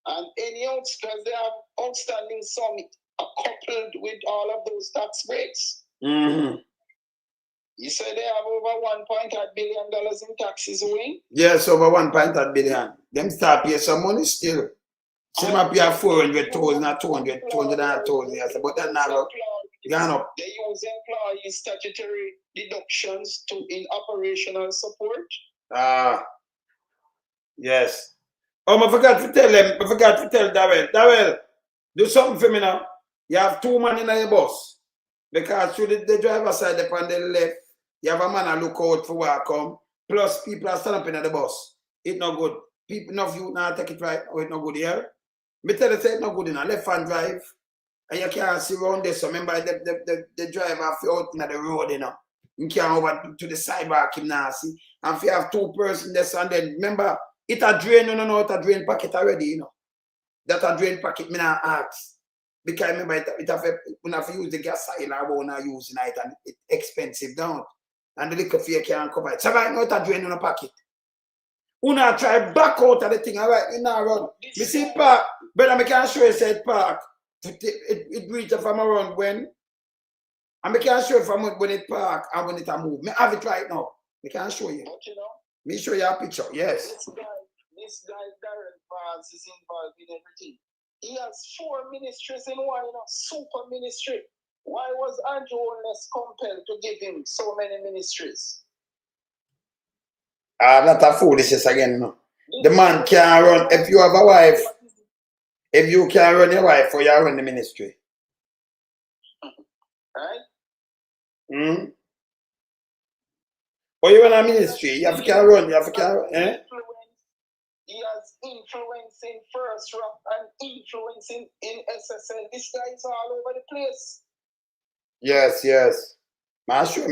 And any else, because they have outstanding sum coupled with all of those tax breaks. You say they have over $1.8 billion in taxes owing? Yes, over $1.8 billion. Them start pay some money still. Some up here 400,000 or 200,000. Yes, but that's not gone up. They use employee statutory deductions in operational support. Yes. Oh, I forgot to tell them. I forgot to tell Darrell. Darrell, do something for me now. You have 2 men in your bus. Because through the driver's side up on the left, you have a man to look out for where I come. Plus, people are standing up in the bus. It's not good. People, enough you now take it right. Oh, it's not good here. Me tell you, say it's not good in a left-hand drive. And you can't see around there. So remember, the driver out in the road, you know. You can't over to the sidewalk, him now see. And if you have 2 persons there, and then remember, it a drain, no, it a drain packet already, you know. That a drain packet, me not ask. Because remember, it have to use the gas oil I want to use it and it's expensive down. And the liquor fee can't cover it. So right now, it a drain in a packet. Una try back out of the thing, all right, you know, run. Me see park, but I can't show you said park. It reach from around when. And I can't show you from when it park and when it a move. Me have it right now. I can't show you. But you know, me show you a picture, yes. This guy Darrell Vaz is involved in everything. He has 4 ministries in one, you know, super ministry. Why was Andrew Holness compelled to give him so many ministries? That's a foolishness again, you know. The man can't run. If you have a wife, if you can't run your wife, or you run the ministry. Right? Or you run a ministry, you have to run, eh? He has influence in First Rock and influence in SSL. This guy is all over the place. Yes, yes. Man, show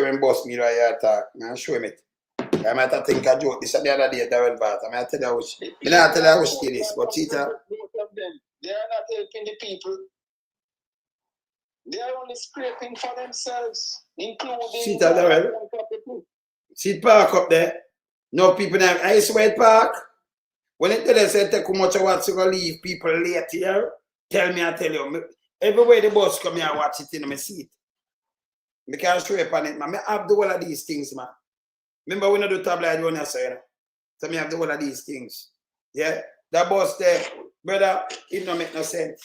him boss me right here talk. Man, show him it. I might have think a joke. This is the other day, Darrell Vaz. I might tell you which. I not tell you which it is, but Tita. Both of them, they are not helping the people. They are only scraping for themselves, including Tita, Darrell. See park up there. No people now. I swear park. When it tell us take how much I want to go leave people late here, tell me, I tell you. Everywhere the bus come here, I watch it in my seat. I can't show up on it, man. I have the whole of these things, man. Remember when I do tabloid one, I say, you know? So I have the whole of these things. Yeah? That bus there, brother, it don't make no sense.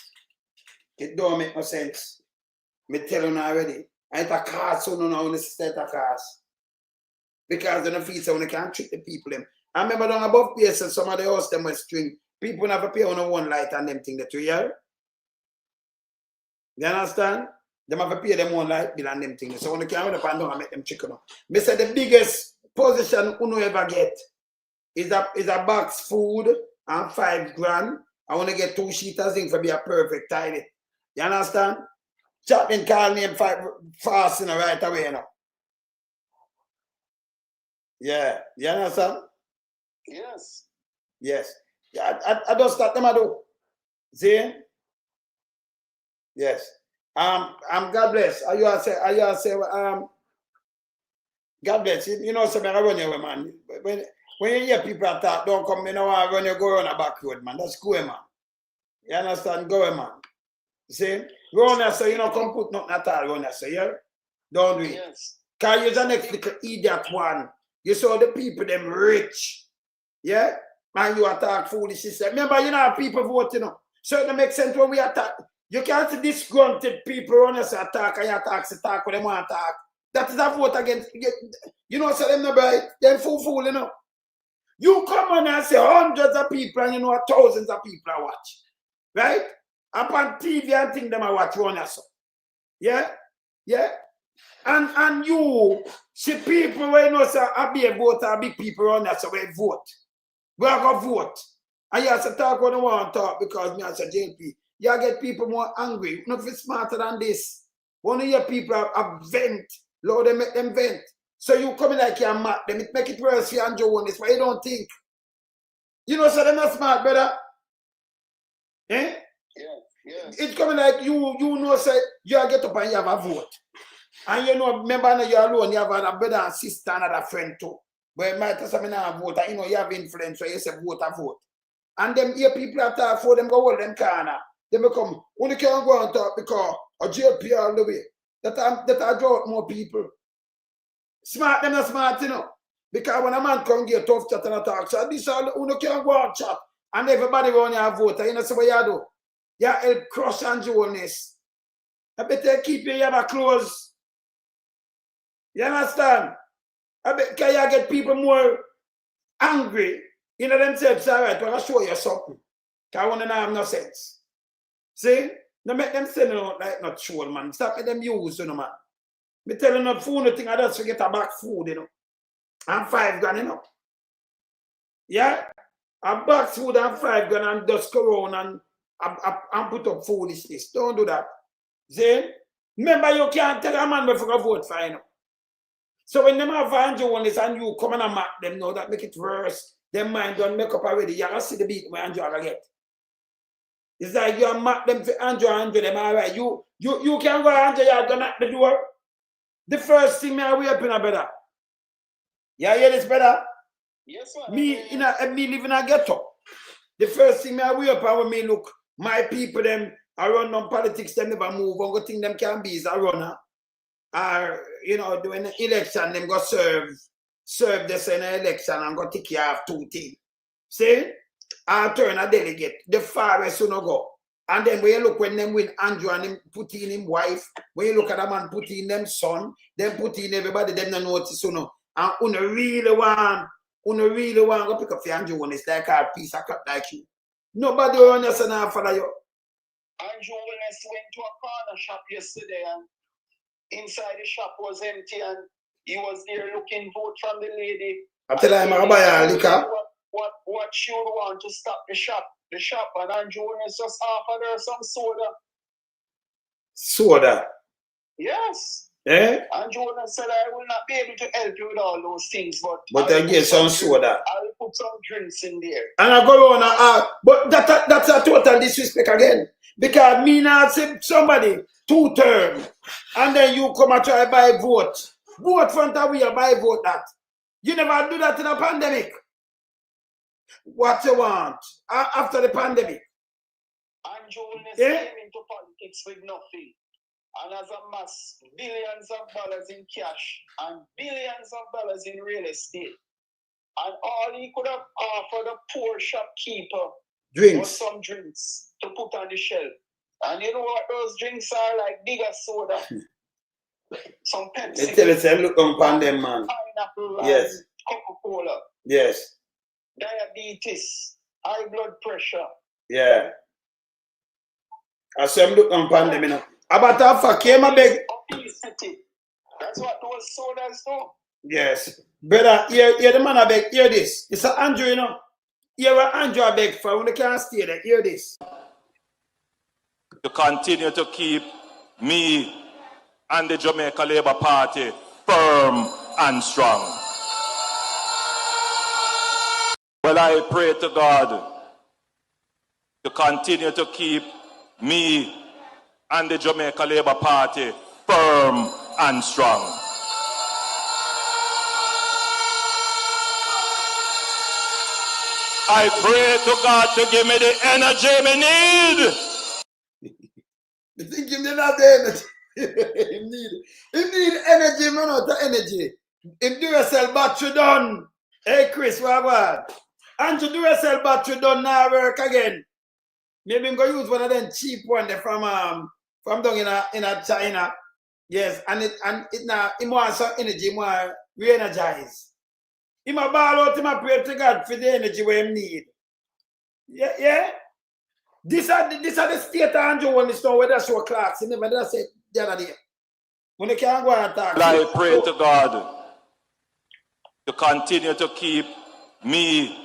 It don't make no sense. Me tell you already. I ain't a car, so no, when it's a cars. Because they don't feel so when they can't treat the people them. I remember down above places, some of the house them was string. People never pay on one light and them thing that you hear. You understand? Them have to pay them own light bill and them things. So when you can't up and down and make them chicken up. Me say the biggest position you ever get is a box food and $5 grand. I want to get 2 sheets of zinc for be a perfect tidy. You understand? Chaplain call me fasting right away, you know. Yeah, you understand? Yes. Yes. Yeah, I just start them I do. See? Yes. God bless. God bless. You know, so I run away, man. When you hear people talk, don't come, you know, I run you go on a back road, man. That's cool, man. You understand? Go away, man. See? Run there, so you know, come put nothing at all, run there, so yeah? Don't do it. Yes. Because you're the next little idiot one. You saw the people, them rich. Yeah? And you attack foolish system. Remember, you know, people vote, you know. So it makes sense when we attack. You can't see disgruntled people run us attack and you attack when they want to attack. That is a vote against. You know, so them no bright. Them fool, you know. You come on and say hundreds of people and you know thousands of people are watch. Right? Upon TV and think them are watch run us. Yeah? Yeah? And you see people where you know say I be a voter, I big people run us, so we vote. We are going to vote. And you have to talk when you want to talk because me as a JP. You get people more angry. Not if smarter than this. When you hear people have vent, Lord, they make them vent. So you come in like you're mad, them make it worse for you and Joe this, but you don't think. You know, so they're not smart, brother. Eh? Yeah, yes. It's coming like you know, say, you get up and you have a vote. And you know, remember, you're alone, you have a brother and sister and a friend too. But it might say, I vote, and you know, you have influence, so you say, vote. And them here people are talk for them go hold them corner. They become, only can't go and talk because a JP all the way. That I draw out more people. Smart, them not smart, you know. Because when a man come get tough chat and talk, so this all, only can't go and chat. And everybody around here vote, you know, so what you do? You help crush and journalists. I better keep your ear close. You understand? I bet can you get people more angry, you know themselves, all right, but I'll show you something. Because I want to have no sense. See? Don't make them send out like not troll, man. Stop let them use, you know, man. Me telling them food, nothing, I just forget a back food, you know. And $5 grand, you know. Yeah? A box food and $5 grand and just go around and put up foolishness. Don't do that. See? Remember, you can't tell a man before you vote for, you know. So when them have Andrew on this and you come and mark them, know that make it worse. Them mind don't make up already. You gotta see the beat where Andrew will get. It's like you mark them for Andrew, them all right. You can go Andrew, you go knock the door. The first thing me we up in a better. You hear this better? Yes, sir. Me live in a ghetto. The first thing me we up and when me look, my people them around on politics, them never move. One thing them can be is a runner. Or, you know, doing the election, them go serve this in the election and go take care of 2 things. See? I'll turn a delegate, the farthest you no go. And then when you look when them win Andrew and them put in him wife, when you look at a man put in them son, them put in everybody, them no notice, you know. And you really want go pick up the Andrew one, it's like a piece of crap like you. Nobody on your son and follow you. Andrew went to a corner shop yesterday and inside the shop was empty and he was there looking vote from the lady. I tell him I buy a liquor. What she would want to stop the shop and Andrew just offered her some soda. Soda? Yes. Eh? Andrew said I will not be able to help you with all those things, but I get some soda. I will put some drinks in there. And I go on but that's a total disrespect again. Because me now say somebody 2 terms and then you come and try buy vote. Vote front of we buy vote that. You never do that in a pandemic. What you want after the pandemic? Andrew came into politics with nothing. And has amassed billions of dollars in cash and billions of dollars in real estate. And all he could have offered a poor shopkeeper was some drinks to put on the shelf. And you know what those drinks are like? Bigger soda. Some Pepsi. They tell us look on them, man. Pineapple yes. And Coca-Cola. Yes. Diabetes. High blood pressure. Yeah. I say I'm looking on them, you know. About a fact, came a beg. Obesity. That's what those sodas do. Yes. Brother, hear the man I beg, hear this. It's a Andrew, you know. Hear what Andrew I beg for when they can't stay there. Hear this. To continue to keep me and the Jamaica Labour Party firm and strong. Well, I pray to God to continue to keep me and the Jamaica Labour Party firm and strong. I pray to God to give me the energy me need. You think him not the energy? He need energy, man, not the energy. Him do yourself battery done. Hey Chris, what? Andrew do yourself battery done now work again. Maybe I'm gonna use one of them cheap one there from down in a China. Yes, and it now he wants some energy, more re-energize. He ma ball out, he ma pray to God for the energy we need. Yeah. This are the state of Andrew when it's not whether show clocks. He never does it the other day. When they can't go and talk. I pray to God to continue to keep me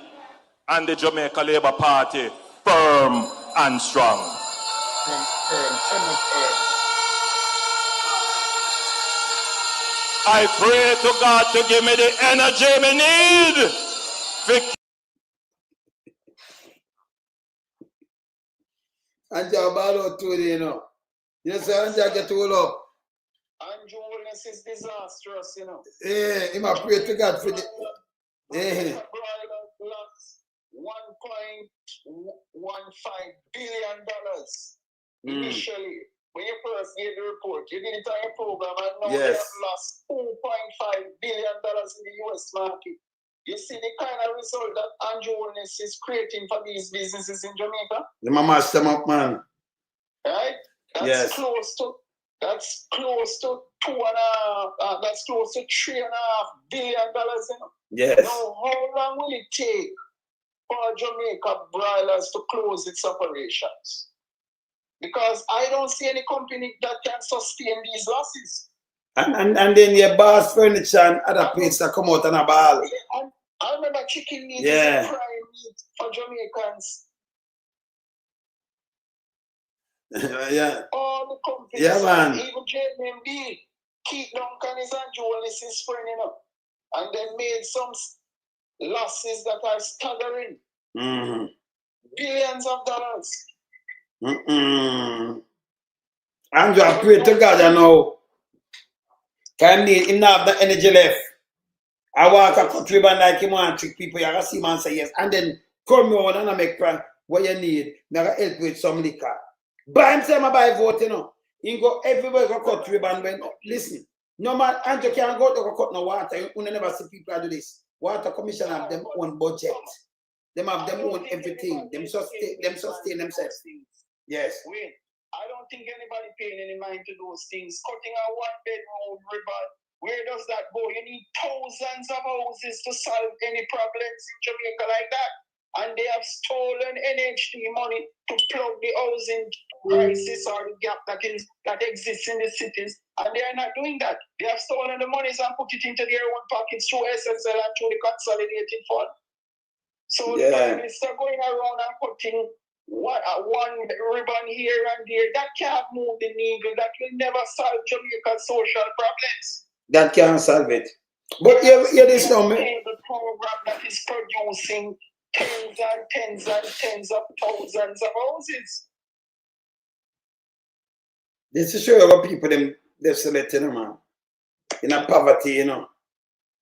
and the Jamaica Labour Party firm and strong. I pray to God to give me the energy me need. Andrew ball out today, you know. You know, so Andrew get all up. Andrew Willis is disastrous, you know. Yeah, he might pray to God for the. Yeah. Lost $1.15 billion initially. When you first gave the report, you did it on your program, and now they have lost $2.5 billion in the US market. You see the kind of result that Andrew Willis is creating for these businesses in Jamaica? The mama stem up, man. Right? That's close to $3.5 billion, you know. Yes. Now, how long will it take for Jamaica Broilers to close its operations? Because I don't see any company that can sustain these losses. And then your Boss Furniture and other places that come out and a ball. Yeah, I remember chicken meat is a prime meat for Jamaicans. Yeah. All the companies, man. even JMB, Keith Duncan is and Jonas is springing up. And they made some losses that are staggering. Billions of dollars. Andrew, I pray to God, you know. Can him not have the energy left. I walk a cut ribbon like him and trick people. You can see man say yes. And then come on and I make plan what you need. Now help with some liquor. Buy him say I buy vote, you know. He go everywhere go cut ribbon. When listen, no man, Andrew can't go to cut no water. You never see people do this. Water Commission have them own budget. Them have them own everything. Them sustain themselves. Yes. Wait, I don't think anybody paying any mind to those things. Cutting a one-bedroom ribbon, where does that go? You need thousands of houses to solve any problems in Jamaica like that. And they have stolen NHT money to plug the housing crisis or the gap that exists in the cities. And they are not doing that. They have stolen the monies and put it into their own pockets through SSL and through the consolidated fund. So the Prime Minister going around and putting one ribbon here and there, that can't move the needle. That will never solve Jamaica's social problems. That can't solve it. But here this now, man. The program that is producing tens and tens and tens of thousands of houses. This is sure what people them selecting, you know, man. In a poverty, you know.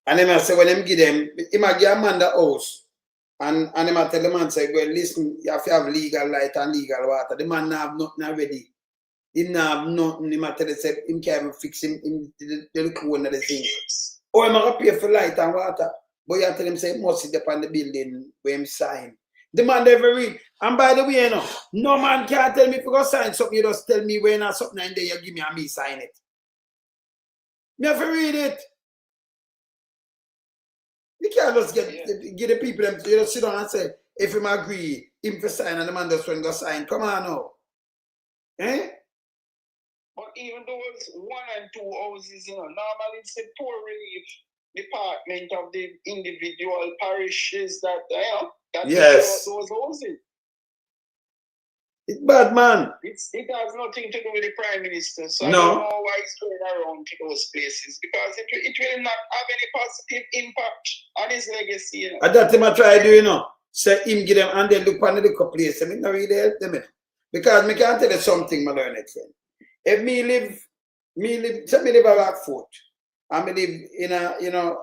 And them say when them give them, he might give a man the house. And they might tell the man, say, well, listen, you have to have legal light and legal water. The man have nothing already. He have nothing. He might tell the say, him can't even fix him the look one of the thing. Or he might pay for light and water. But you have to tell him, say, must sit up on the building where him sign. The man never read. And by the way, you know, no man can't tell me if you go sign something, you just tell me when or something and then you give me and me sign it. Me have to read it. You can't just get the people them to just sit down and say, if him agree, him for sign and the man just go sign. Come on now. Eh? But even those 1 and 2 houses, you know, normally it's the poor relief department of the individual parishes that, you know, that Yes. those houses. It's bad, man. It has nothing to do with the Prime Minister. So No. I don't know why he's going around to those places, because it will not have any positive impact on his legacy. You know? And that's what I try to do, you know. Say him give them and then look on the little place. I mean, not really help them. Because me can tell you something, my learned friend. If me live a Rockfort, and me live in a, you know,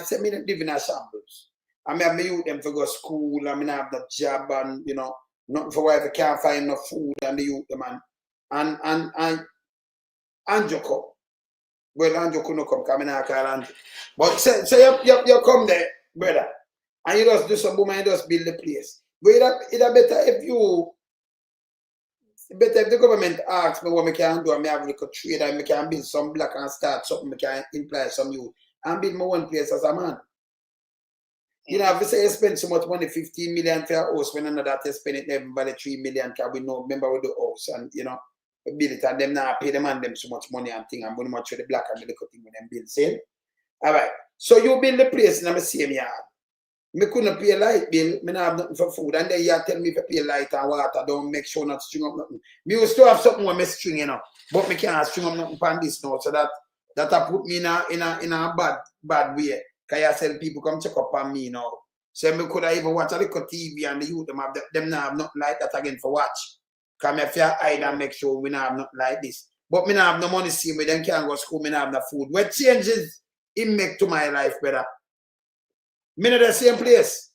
say me live in a shambles. And me have me youth them to go to school, and me not have the job, and, you know, nothing for why I can't find no food, and the youth them, and Andrew come. Well, Andrew couldn't come, because I not call Andrew. But say you come there, brother, and you just do some boom and you just build the place. But it's better if the government asks me what I can do, and I have a little trade, and I can build some black and start something, I can employ some youth, and build my own place as a man. You know, if you say you spend so much money, 15 million for a house, when another you spend it never by 3 million, because we know, remember with the house, and, you know, we build it, and them now pay them and them so much money and thing, and money much for the black and the little thing when them build, see? All right. So you build the place in the same yard. Me couldn't pay a light bill, me not have nothing for food, and then you tell me to pay light and water, don't make sure not string up nothing. Me used to have something where me string, you know, but me can't string up nothing on this now, so that put me in a bad way. Because I said people come check up on me now. So me could have even watch a little TV and the youth them not have nothing like that again for watch. Because me fear hide and make sure we not have nothing like this. But me not have no money see me, then can't go to school, me not have no food. What changes it make to my life, brother? Me not the same place.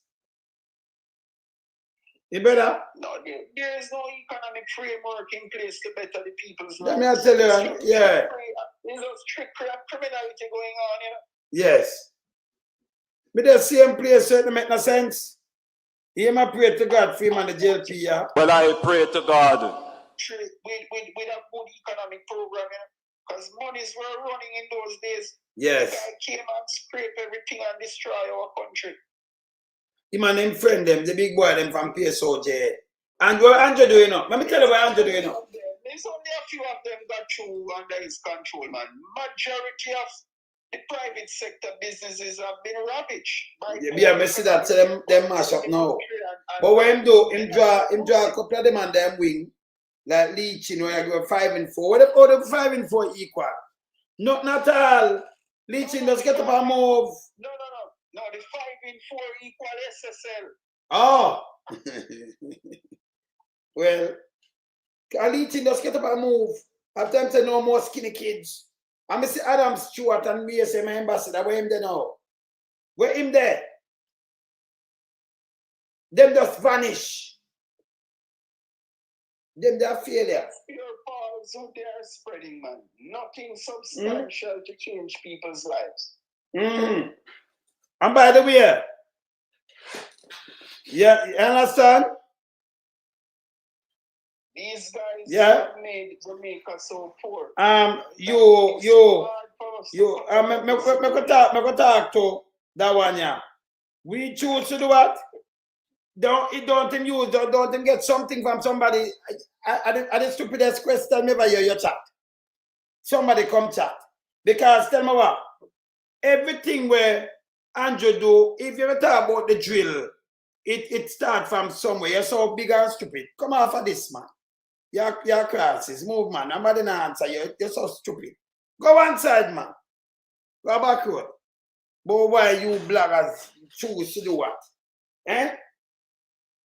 You better? No, there is no economic framework in place to better the people's Let lives. me tell you, yeah. There's no strict criminality going on, you know? Yes. Me the same place, so it make no sense. He may pray to God for him and the JLP, yeah. Well, I pray to God. With a good economic program, you know? Because monies were running in those days. Yes. The guy came and scraped everything and destroy our country. Him and him friend them, the big boy them from PSOJ. And what Andrew doing now? Let me tell you what Andrew doing now. There's only a few of them got through under his control, man. Majority of the private sector businesses have been ravaged. Yeah, I see that, so them mash up now. But what him do, him draw a couple of them and them wing, like leeching where you go 5 and 4. What about the 5 and 4 equal? Not all. Leeching just get up and move. No, the 5 and 4 equal SSL. Oh. Well, leeching just get up and move. At times say no more skinny kids. I see Adam Stewart and me say my ambassador, where him there now? Where him there? Them just vanish. Them they are failure. Pure powers who they are spreading, man. Nothing substantial to change people's lives. And by the way, yeah, you understand? These guys have made Jamaica so poor. Me go talk to that one, yeah. We choose to do what? Don't him get something from somebody. I the stupidest question never hear your chat. Somebody come chat. Because tell me what, everything where Andrew do, if you ever talk about the drill, it start from somewhere. You're so big and stupid. Come off of this, man. Your crisis, move, man. Nobody not answer you. You're so stupid. Go one side, man. Go backward. But why you bloggers choose to do what? Eh?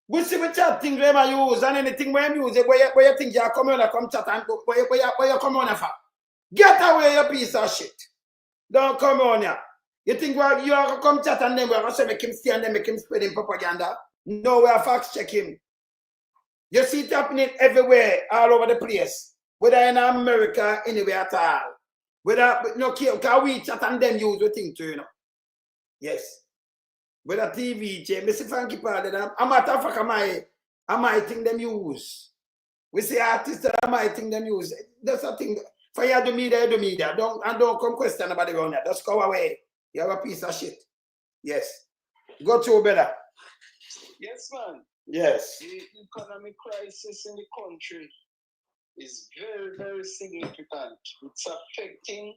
We see what chat things we ever use and anything we use where you think you come on and come chat and where you come on for. Get away, you piece of shit. Don't come on here. You think you are going to come chat and then we're going to say make him stay and then make him spread in propaganda? No, we are fact check him. You see it happening everywhere, all over the place. Whether in America, anywhere at all. Whether, no, can we chat and then use the thing too, you know? Yes. Whether TV, Mr. Frankie Party, I'm a matter of fact, I might think them use. We say artists that I might think them use. That's a thing. For you do media. Don't come question about it around that. Just go away. You have a piece of shit. Yes. Go to better. Yes, man. Yes. The economic crisis in the country is very, very significant. It's affecting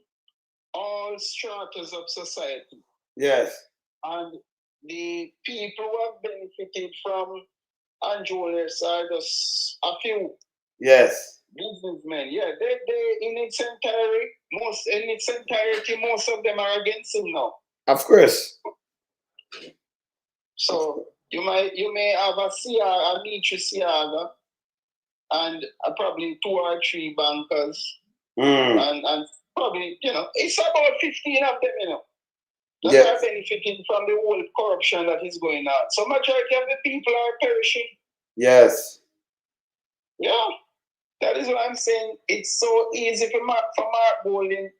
all stratas of society. Yes. And the people who have benefited from Angeles are just a few. Yes. Businessmen. Yeah, they in its entirety, most of them are against him now. Of course. So you may have a Misuse and probably 2 or 3 bankers. And probably, it's about 15 of them, that are benefiting from the whole corruption that is going on. So majority of the people are perishing. Yes. Yeah. That is what I'm saying. It's so easy for Mark Bolden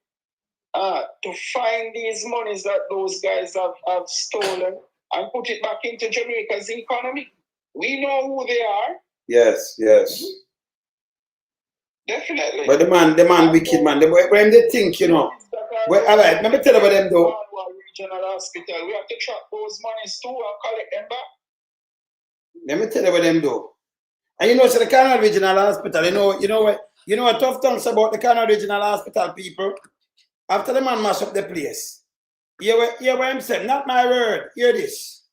to find these monies that those guys have stolen and put it back into Jamaica's economy. We know who they are. Yes, yes. Definitely. But the man wicked, man. When they think, Well, all right, let me tell you about them, though. Regional hospital. We have to track those monies too and collect them back. Let me tell you about them, though. And so the Canal Regional Hospital, you know what tough things about the Canal Regional Hospital people? After the man mash up the place, hear what I'm saying, not my word. Hear this.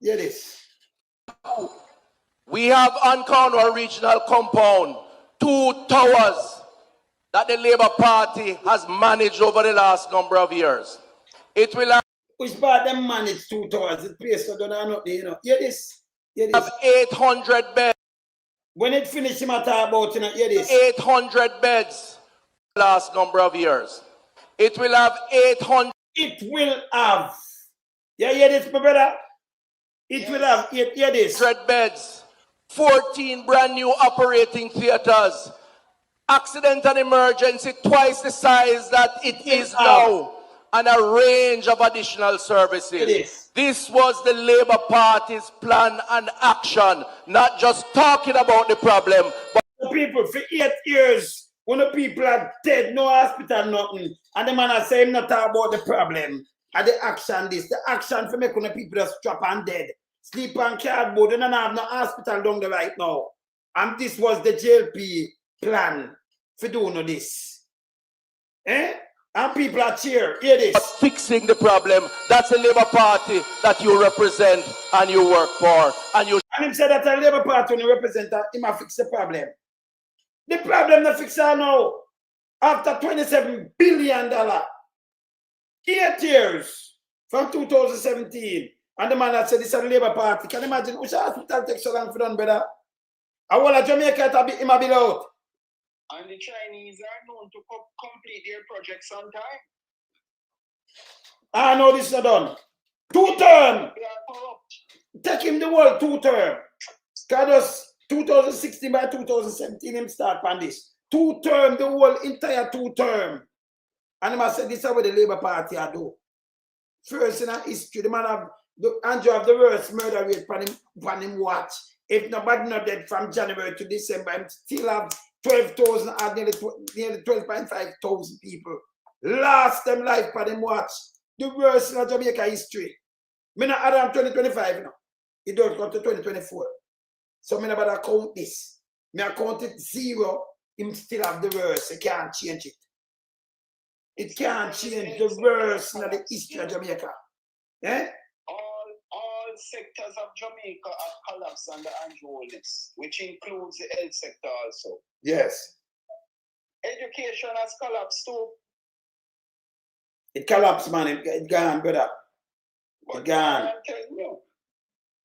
Hear this. We have on Cornwall Regional Compound 2 towers that the Labour Party has managed over the last number of years. It will have... Which part them manage 2 towers? The place so don't know nothing, Hear this. Hear this. Have 800 beds. When it finishes, you talk about, hear this. 800 beds last number of years. It will have 800. It will have. Yeah, hear this, my brother? It will have, hear this. 100 beds, 14 brand new operating theaters, accident and emergency twice the size that it is now, and a range of additional services. This was the Labour Party's plan and action, not just talking about the problem. But the people for 8 years, when the people are dead, no hospital, nothing, and the man are saying not talk about the problem, and the action the action for making the people just strap and dead, sleep on cardboard, and don't have no hospital down there right now. And this was the JLP plan for doing this. And people are cheer. Hear this. Fixing the problem. That's the Labour Party that you represent and you work for. And him said that a Labour Party when you represent that, he might fix the problem. The problem not fix now. After $27 billion, 8 years from 2017, and the man that said this is a Labour Party. Can you imagine which hospital takes so long for done, brother? I want a Jamaica him a bill out. And the Chinese are known to complete their projects on time. I know this is not done. 2 term. Take him the whole 2 term. Because 2016 by 2017 him start on this. 2 term, the whole entire 2 term. And I said this is what the Labour Party are do. First in history, the man have Andrew have the worst murder rate on him watch. If nobody not dead from January to December, him still have 12,000 and nearly 12.5 thousand people lost them life for them watch. The worst in Jamaica history. Me not add on 2025 now. It don't go to 2024. So me not better count this. Me count it 0. Him still have the worst. He can't change it. It can't change the worst in the history of Jamaica. All sectors of Jamaica have collapsed under Andrew, which includes the health sector also. Yes. Education has collapsed too. It collapsed, man. It gone, brother. It gone. I'm telling you,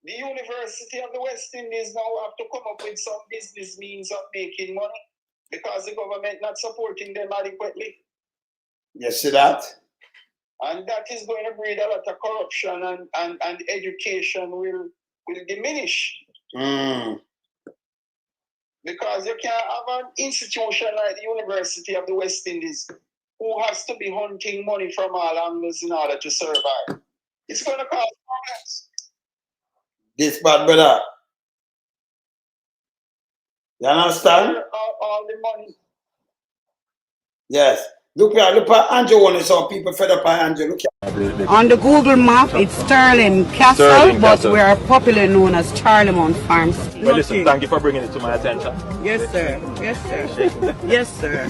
the University of the West Indies now have to come up with some business means of making money because the government not supporting them adequately. You see that? And that is going to breed a lot of corruption and education will diminish. Because you can't have an institution like the University of the West Indies who has to be hunting money from all angles in order to survive. It's going to cause problems. This bad, brother. You understand? All the money. Yes. Look at Andrew one is how people fed up by Andrew. Look at on the Google map, it's Sterling Castle, but we are popularly known as Charlemont Farms. Well, listen, thank you for bringing it to my attention. Yes, sir. Yes, sir. Yes, sir.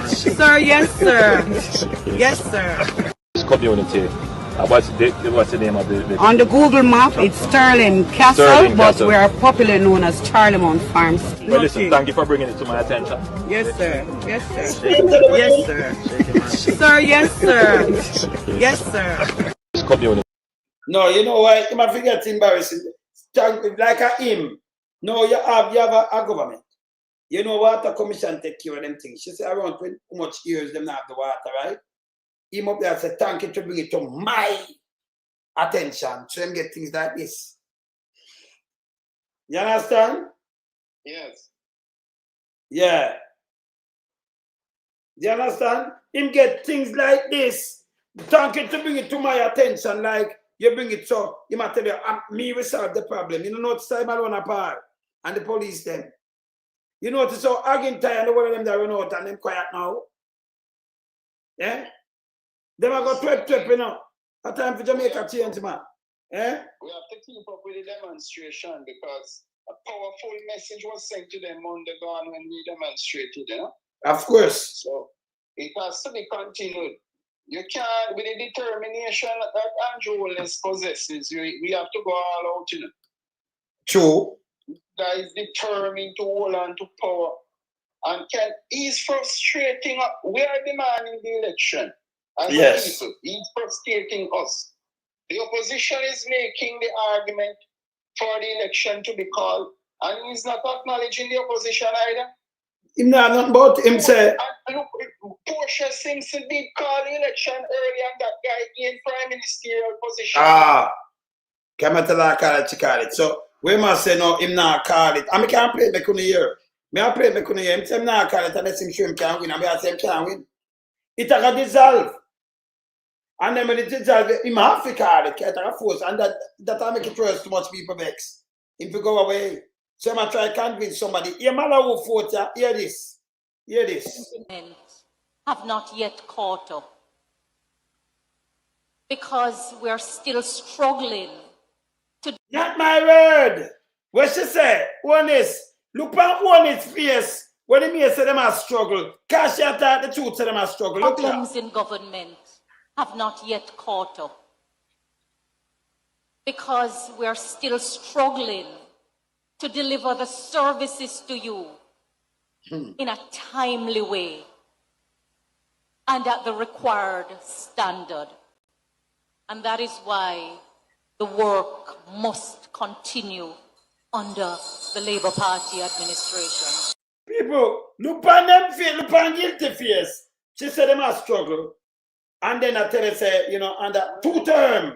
Sir, yes, sir. Yes, sir. This community. What's the name of the on the Google map, it's Sterling Castle, but we are popularly known as Charlemont Farms. Well, listen, thank you for bringing it to my attention. Yes, sir. Yes, sir. Yes, sir. Sir, yes, sir. Yes, sir. This community. No, you know why? You might forget embarrassing. Like a him. No, you have a government. You know water commission take care of them things. She said around how much years them not have the water, right? Him up there and said, thank you to bring it to my attention. So them get things like this. You understand? Yes. Yeah. Do you understand? Him get things like this. Thank you to bring it to my attention. Like you bring it so he might tell you, me will solve the problem. You know it's time alone apart. And the police them. You know it's so Argentine and the one of them that run out and them quiet now. Yeah? Them are got 12, you know. A time for Jamaica change, man. Eh? We have to keep up with the demonstration because a powerful message was sent to them on the ground when we demonstrated, you know? Of course. So it has to be continued. You can't, with the determination that Andrew Holness possesses, we have to go all out, you know. True. That is determined to hold on to power. And he's frustrating us. We are demanding the election. As yes. People, he's frustrating us. The opposition is making the argument for the election to be called, and he's not acknowledging the opposition either. Him not nothing about him say. And look, Portia Simpson did call the election early, and that guy in prime ministerial position. Come tell her call it. So we must say no, him not call it. I mean, can't play it, me couldn't hear. Me I play it, me couldn't hear. Him say him not call it, unless him sure him can win. And me I say him can win. It a dissolve. And then when it dissolve, him have to call it, can't force. And that I make it worse too much people vex. If you go away. So I'm try to convince somebody. Hear man who vote, hear this. Hear this. Have not yet caught up. Because we're still struggling to. Not my word. What she say? One is, look at one is face. When the mayor say them a struggle. Cash out the truth say them a struggle. Look Problems in government have not yet caught up. Because we're still struggling to deliver the services to you in a timely way and at the required standard. And that is why the work must continue under the Labour Party administration. People, look on them face, look on guilty face. She said them a struggle. And then I tell her, say, you know, under 2 terms.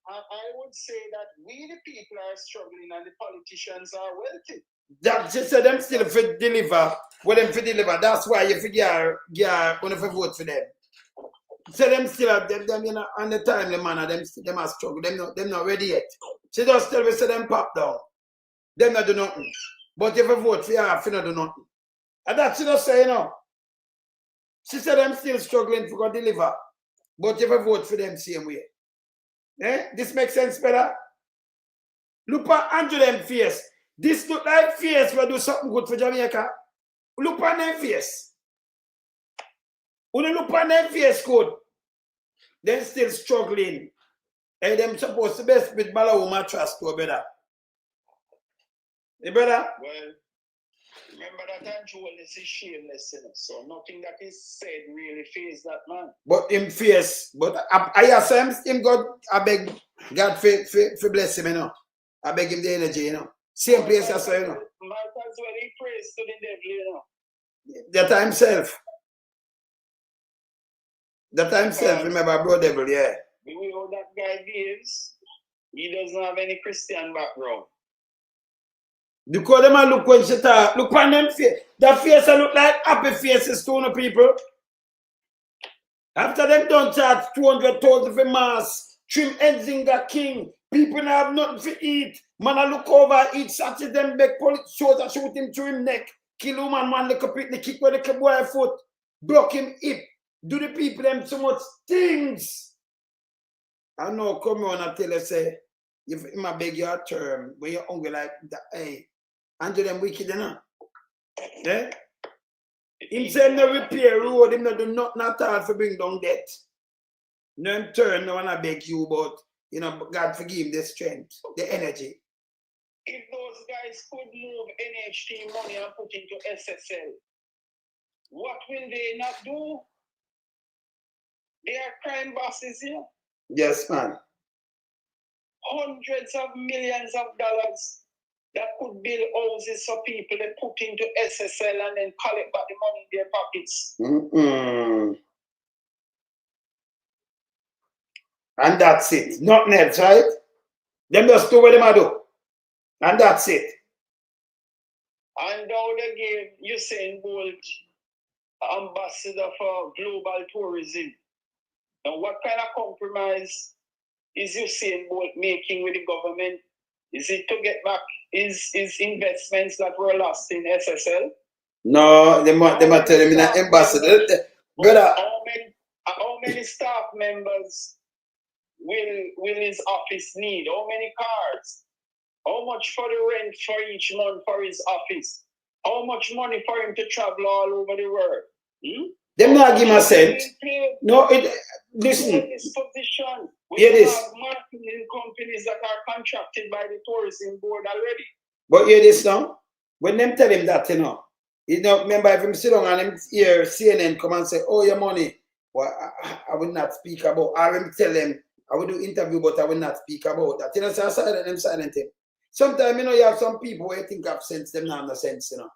I would say that we the people are struggling and the politicians are wealthy. That she said them still for deliver. Well, them for deliver. That's why you figure when you vote for them. So them still have them you know, on the timely manner, them are struggle. Them not ready yet. She just tell me say them pop down. Them not do nothing. But if you vote for her, you not do nothing. And that she just say, you know. She said them still struggling to go deliver. But if you vote for them same way. Eh? This makes sense better? Look at Andrew them face. This look like face will do something good for Jamaica. Look at them face. When you look at them face good, they're still struggling. And them supposed to best with Balawu mattress to better. You better? Well, remember that Andrew Holness is shameless, so nothing that is said really fails that man. But him face, but I ask him God, I beg God for bless him, you know. I beg him the energy, you know. Same place as well, you know. Might as well he prays to the devil, you know. That time himself. That time himself, remember, bro devil, yeah. The way how that guy gives, he doesn't have any Christian background. Because them look when she talk, look on them face. That face look like happy faces to the people. After them done charge 200,000 for mass, trim Enzinga King, people have nothing to eat. Man I look over, eat Saturday, them make police shows and shoot him through him neck. Kill him and man look up it, the kick with the boy foot, block him hip. do the people them so much things. I know come on and tell us say, if I beg your term, when you're hungry like that, hey, and do them wicked enough. Yeah? Him say no repair road, him no do nothing at all for bring down debt. No him turn, no one I beg you, but you know, God forgive him the strength, the energy. If those guys could move NHT money and put into SSL, what will they not do? They are crime bosses here. Yes, man. Hundreds of millions of dollars that could build houses for people they put into SSL and then collect back the money in their pockets. And that's it. Nothing else, right? Them just do what them do. And that's it. And now they gave Usain Bolt ambassador for global tourism. Now what kind of compromise is Usain Bolt making with the government? Is it to get back his investments that were lost in SSL? No, they might tell him in an ambassador. Brother. How many staff members will his office need? How many cars? How much for the rent for each month for his office? How much money for him to travel all over the world? Them not give him a cent. No, listen. This position. Hear this. Have marketing companies that are contracted by the tourism board already. But hear this now. When them tell him that, you know, remember if him sit down and him hear CNN come and say, oh, your money. Well, I will not speak about. I will tell them, I will do interview, but I will not speak about that. You know, so I silent them, silent him. Sometimes, you know, you have some people who think have sense, them not have no sense, you know.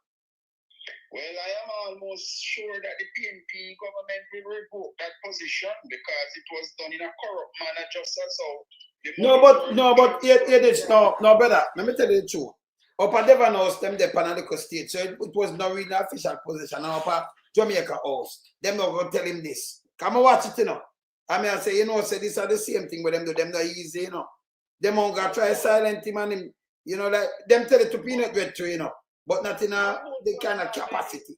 Well, I am almost sure that the PNP government will revoke that position because it was done in a corrupt manner just as how. No, but hear this. No, brother. Let me tell you the truth. Up at Devon House, them the Panalico State, so it was not really an official position. Now up at Jamaica House, them not going to tell him this. Come and watch it, you know. I mean, I say, you know, say this are the same thing with them do. Them not easy, you know. Them won't go try silent him and him, you know, like them tell it to peanut bread too, you know. But not in the kind of capacity,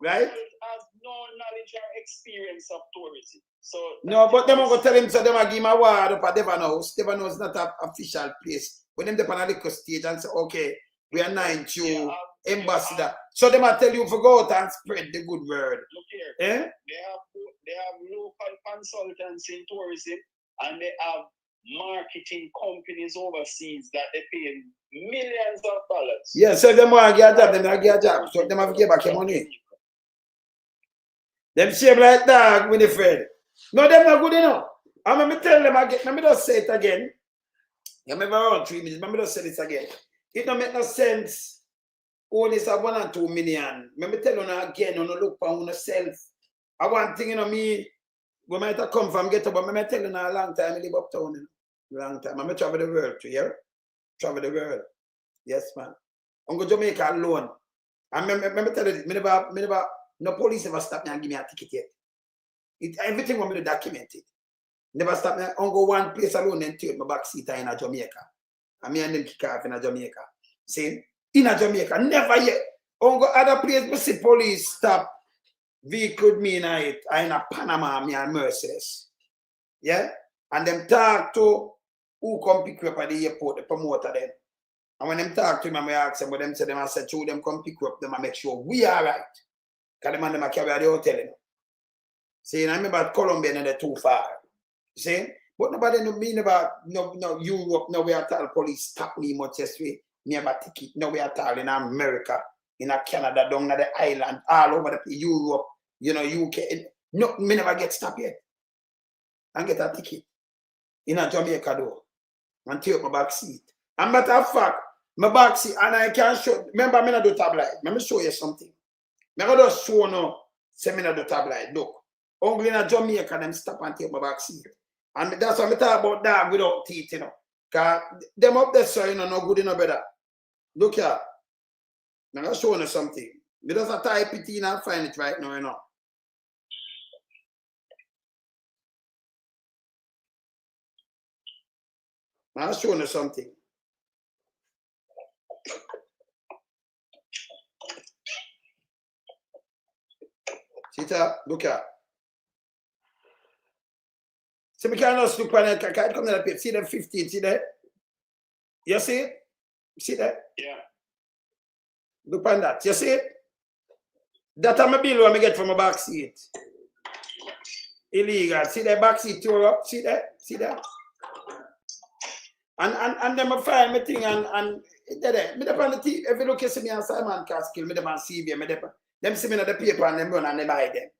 right? Has no knowledge or experience of tourism. So no, but them going to tell him so them give him a word up at Devon House. Devon House is not an official place. When them dep on a little stage and say, okay, we are 9-2 ambassador. So them will tell you to go out and spread the good word. Look here. Eh? They have local consultants in tourism and they have marketing companies overseas that they pay millions of dollars. Yeah, so if them want to get a job, them will get a job. So them have to give back your money. Them shave like dog with the friend. No, them not good enough. And let me tell them again, let me just say it again. You remember around 3 minutes, let me just say this again. It don't make no sense. Only is 1 and 2 million. Let me tell you again, you look for yourself. I want thing, you know, me, we might have come from ghetto, but I tell you a long time, I live uptown. Long time. I travel the world to here. Travel the world. Yes, man. I'm going to Jamaica alone. And let me tell you this, no police ever stop me and give me a ticket yet. Everything want me to document it. Never stop me. I'm go one place alone and take my back seat in a Jamaica. And me and them kick off in a Jamaica. See? In a Jamaica. Never yet. I'm go other place, me see police stop vehicle me in a Panama, me and Mercedes. Yeah? And them talk to who come pick you up at the airport, the promoter then. And when them talk to him, I ask them, but them say them, I said, to them come pick you up, them I make sure we are right. Because the man them I carry at the hotel. See, and I remember Colombia and they're too far. See? But nobody know me about no Europe, nowhere at all. Police stop me much yesterday. Me have a ticket, nowhere at all in America, in Canada, down the island, all over the Europe, you know, UK. No, me never get stopped yet. And get a ticket. In a Jamaica though. And take my back seat. And matter of fact, my back seat, and I can show, remember I not do tabloid. Let me show you something. I don't just show no, say I not do tabloid. Look. Only in a Jamaica, them stop and take my back seat. And that's why I talk about dog without teeth, you know. Because them up there, so you know, no good, you know, better. Look here. I'm going to show you something. We just type it in and find it right now, you know. I'll show you something. See that? Look here. So we can just look on it, I come to the page. See them 15, see that? You see it? See that? Yeah. Look on that. You see it? That I'm a bill when I get from a back seat. Illegal. See that back seat tore up? See that? See that? And them I find me thing and there. Me on the TV. If you look at me and Simon Caskill, me them on CV, me them see me on the paper and them run and they buy them.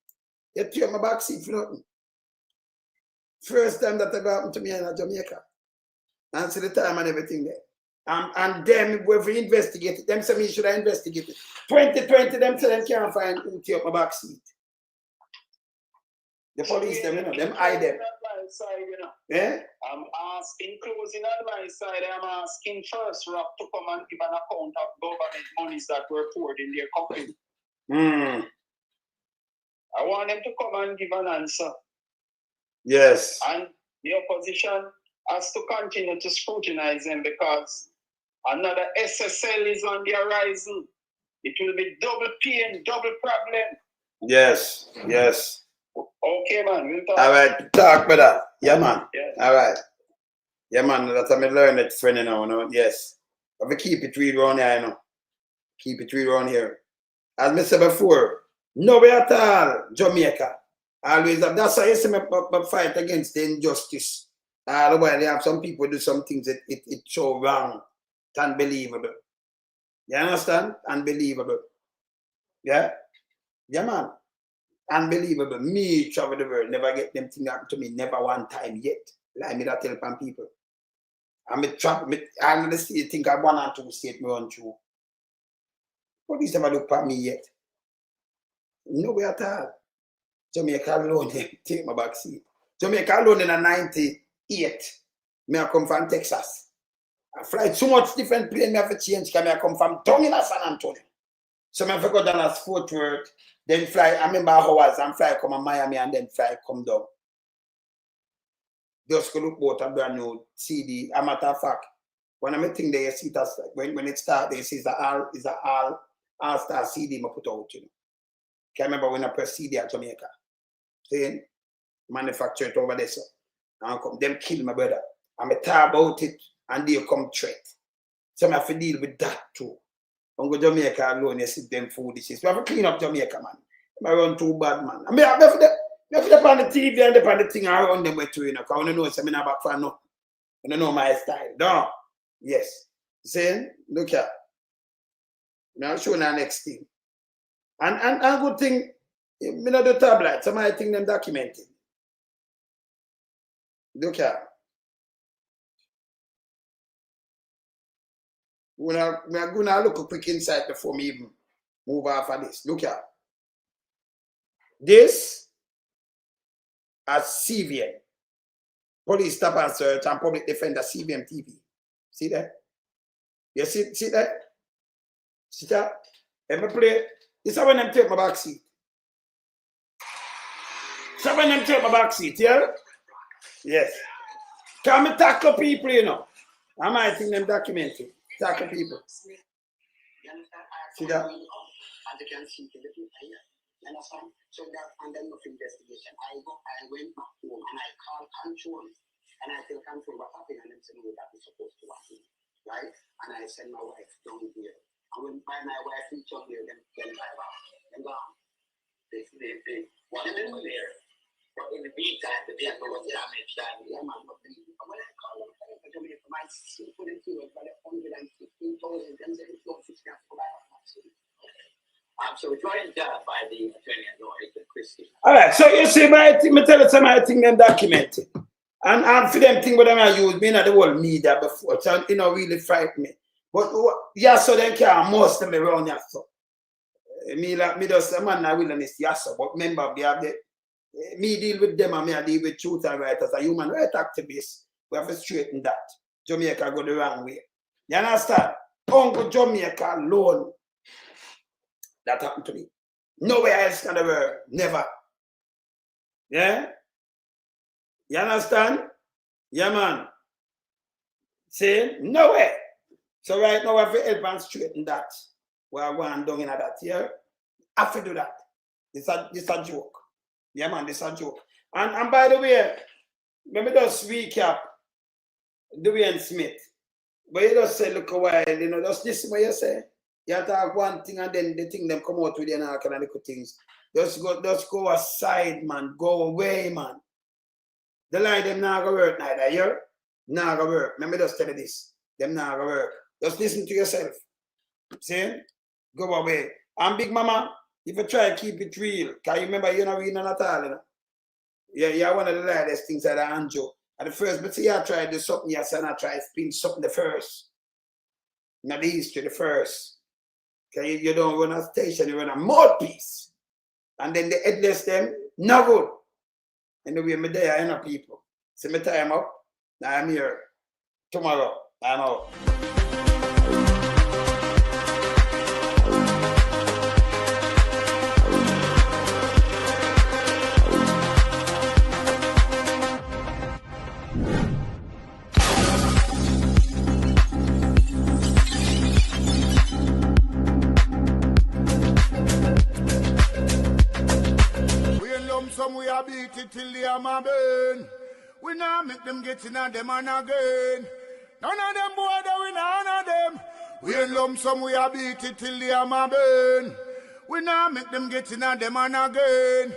You tear my back seat for nothing. First time that ever happened to me in Jamaica. And see the time and everything there. And them, if we investigate it, them say me should I investigate it. 2020, them say them can't find who tear up my back seat. The police, them, you know, them hide them. Side, you know. Yeah? I'm asking, closing on my side, I'm asking First Rock to come and give an account of government monies that were poured in their company. I want them to come and give an answer. Yes. And the opposition has to continue to scrutinize them because another SSL is on the horizon. It will be double pain, double problem. Yes, yes. Okay, man. We'll talk. All right, talk with that. Yeah, man. Yes. All right. Yeah, man. That's how I learn it, friend, you know. Yes. But we keep it real around here, you know. Keep it real around here. As I said before, nowhere at all, Jamaica. Always have. That's why I say I fight against the injustice. All the while, they have some people do some things that it show wrong. It's unbelievable. You understand? Unbelievable. Yeah? Yeah, man. Unbelievable. Me travel the world, never get them things happen to me, never one time yet. Like me that tell some people. I'm gonna see think I 1 or 2 states me run through. Police never look at me yet. Nowhere at all. Jamaica alone, take my back seat. Jamaica alone in a 98. Me I come from Texas. I fly too much different plane, me have to change because I come from down in San Antonio. So I have to go down as Fort Worth, then fly, I remember hours and fly come to Miami and then fly come down. Just go look about a brand new CD. A matter of fact, when I think they see that when it starts, they see it's a all-star CD I put out, you know. Can't remember when I press CD at Jamaica. Then manufacture it over there, so and come them kill my brother. I'm talk about it and they come threat. So I have to deal with that too. Don't go Jamaica alone, you see them food dishes. We have to clean up Jamaica, man. I run too bad, man. I mean, I have to on the TV and the thing around them with you, you know, because I don't know if I'm back for nothing. I don't know my style. No. Yes. See? Look here. Now I'll show you the next thing. And a good thing, me not do tablet, somebody think them documented. Look here. We're going to look quick inside before me even move off of this. Look here. This as CVM. Police stop and search and public defender CVM TV. See that? You see that? See that? Let me play. This is when them take my back seat. This is when them take my back seat, yeah? Yes. Can me tackle people, you know? I might think them documented. Tackle people. See that? As you can see, the people here. You understand? So that under enough investigation, I went back home and I called control. And I tell control what happened and them say, no, that is supposed to happen. Right? And I send my wife down here. And when my wife reach up there, then drive out. Then gone. They want them there. But in the meantime, the vehicle was damaged. And yeah, man, but when I call them, I tell me my seat for the fuel for the 115,000, then say it's going to go back. So we're trying to identify the attorney at law, Christie. All right, so you see, me tell you somebody think them documented. And for them thing what I use, me not the whole media before, so you know really frighten me. But yeah, so them can't most of me around here, so. Me just a man I wilderness, yes, so. But remember, we have the me deal with them and me I deal with truth and right as a human rights activist. We have to straighten that. Jamaica go the wrong way. You understand? Uncle Jamaica alone. That happened to me. Nowhere else in the world. Never. Yeah? You understand? Yeah, man. See? Nowhere. So right now, I have to help and straighten that. We are going down in that. Yeah? I have to do that. This a joke. Yeah, man, this is a joke. And by the way, let me just recap Duane Smith. But you just say, look a while, you know, just listen what you say. You talk one thing and then the thing them come out with you and all kind of little things. Just go aside, man. Go away, man. The lie them not gonna work neither, you not gonna work. Let me just tell you this. Them not gonna work. Just listen to yourself. See? Go away. And Big Mama, if you try to keep it real, because you remember you're not reading at all, you know? Yeah, you're one of the lightest things that I enjoy. At the first, but see, I try to do something, yes, and I try to spin something the first. Not the history, the first. Because you don't run a station, you run a mouthpiece. And then the headless them, no good. Anyway, me there, I know people. See me time up, now I'm here. Tomorrow, I'm out. Some we a beat it till they are my burn. We now make them get in on them and again. None of them boy that we none of them. We in lump some we a beat it till they are my burn. We now make them get in on them and again.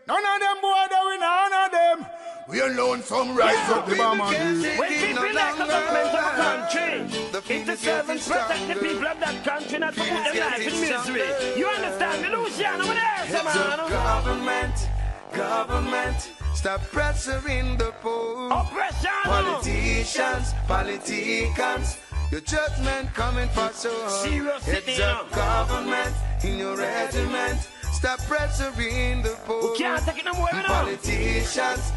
None of them boy that we none of them. We alone some rise up the bomb and when people like the government of a country, it's the servants protect the people of that country, not to put them life in misery. You understand me, Luciano? Over there, man. Government, stop pressuring the poor. Oppression. Politicians, your judgment coming for so. It's a government in your regiment. Stop pressuring the poor. We can't take it no more, Politicians,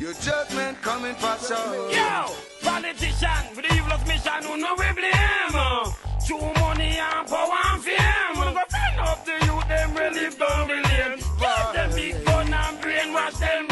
your judgment coming for so. Yo, politician, with the evilest mission, who no we blame. True money and power and fame. Wanna go friend up the youth, them relieve down the lane. Get them big gun and brainwash them.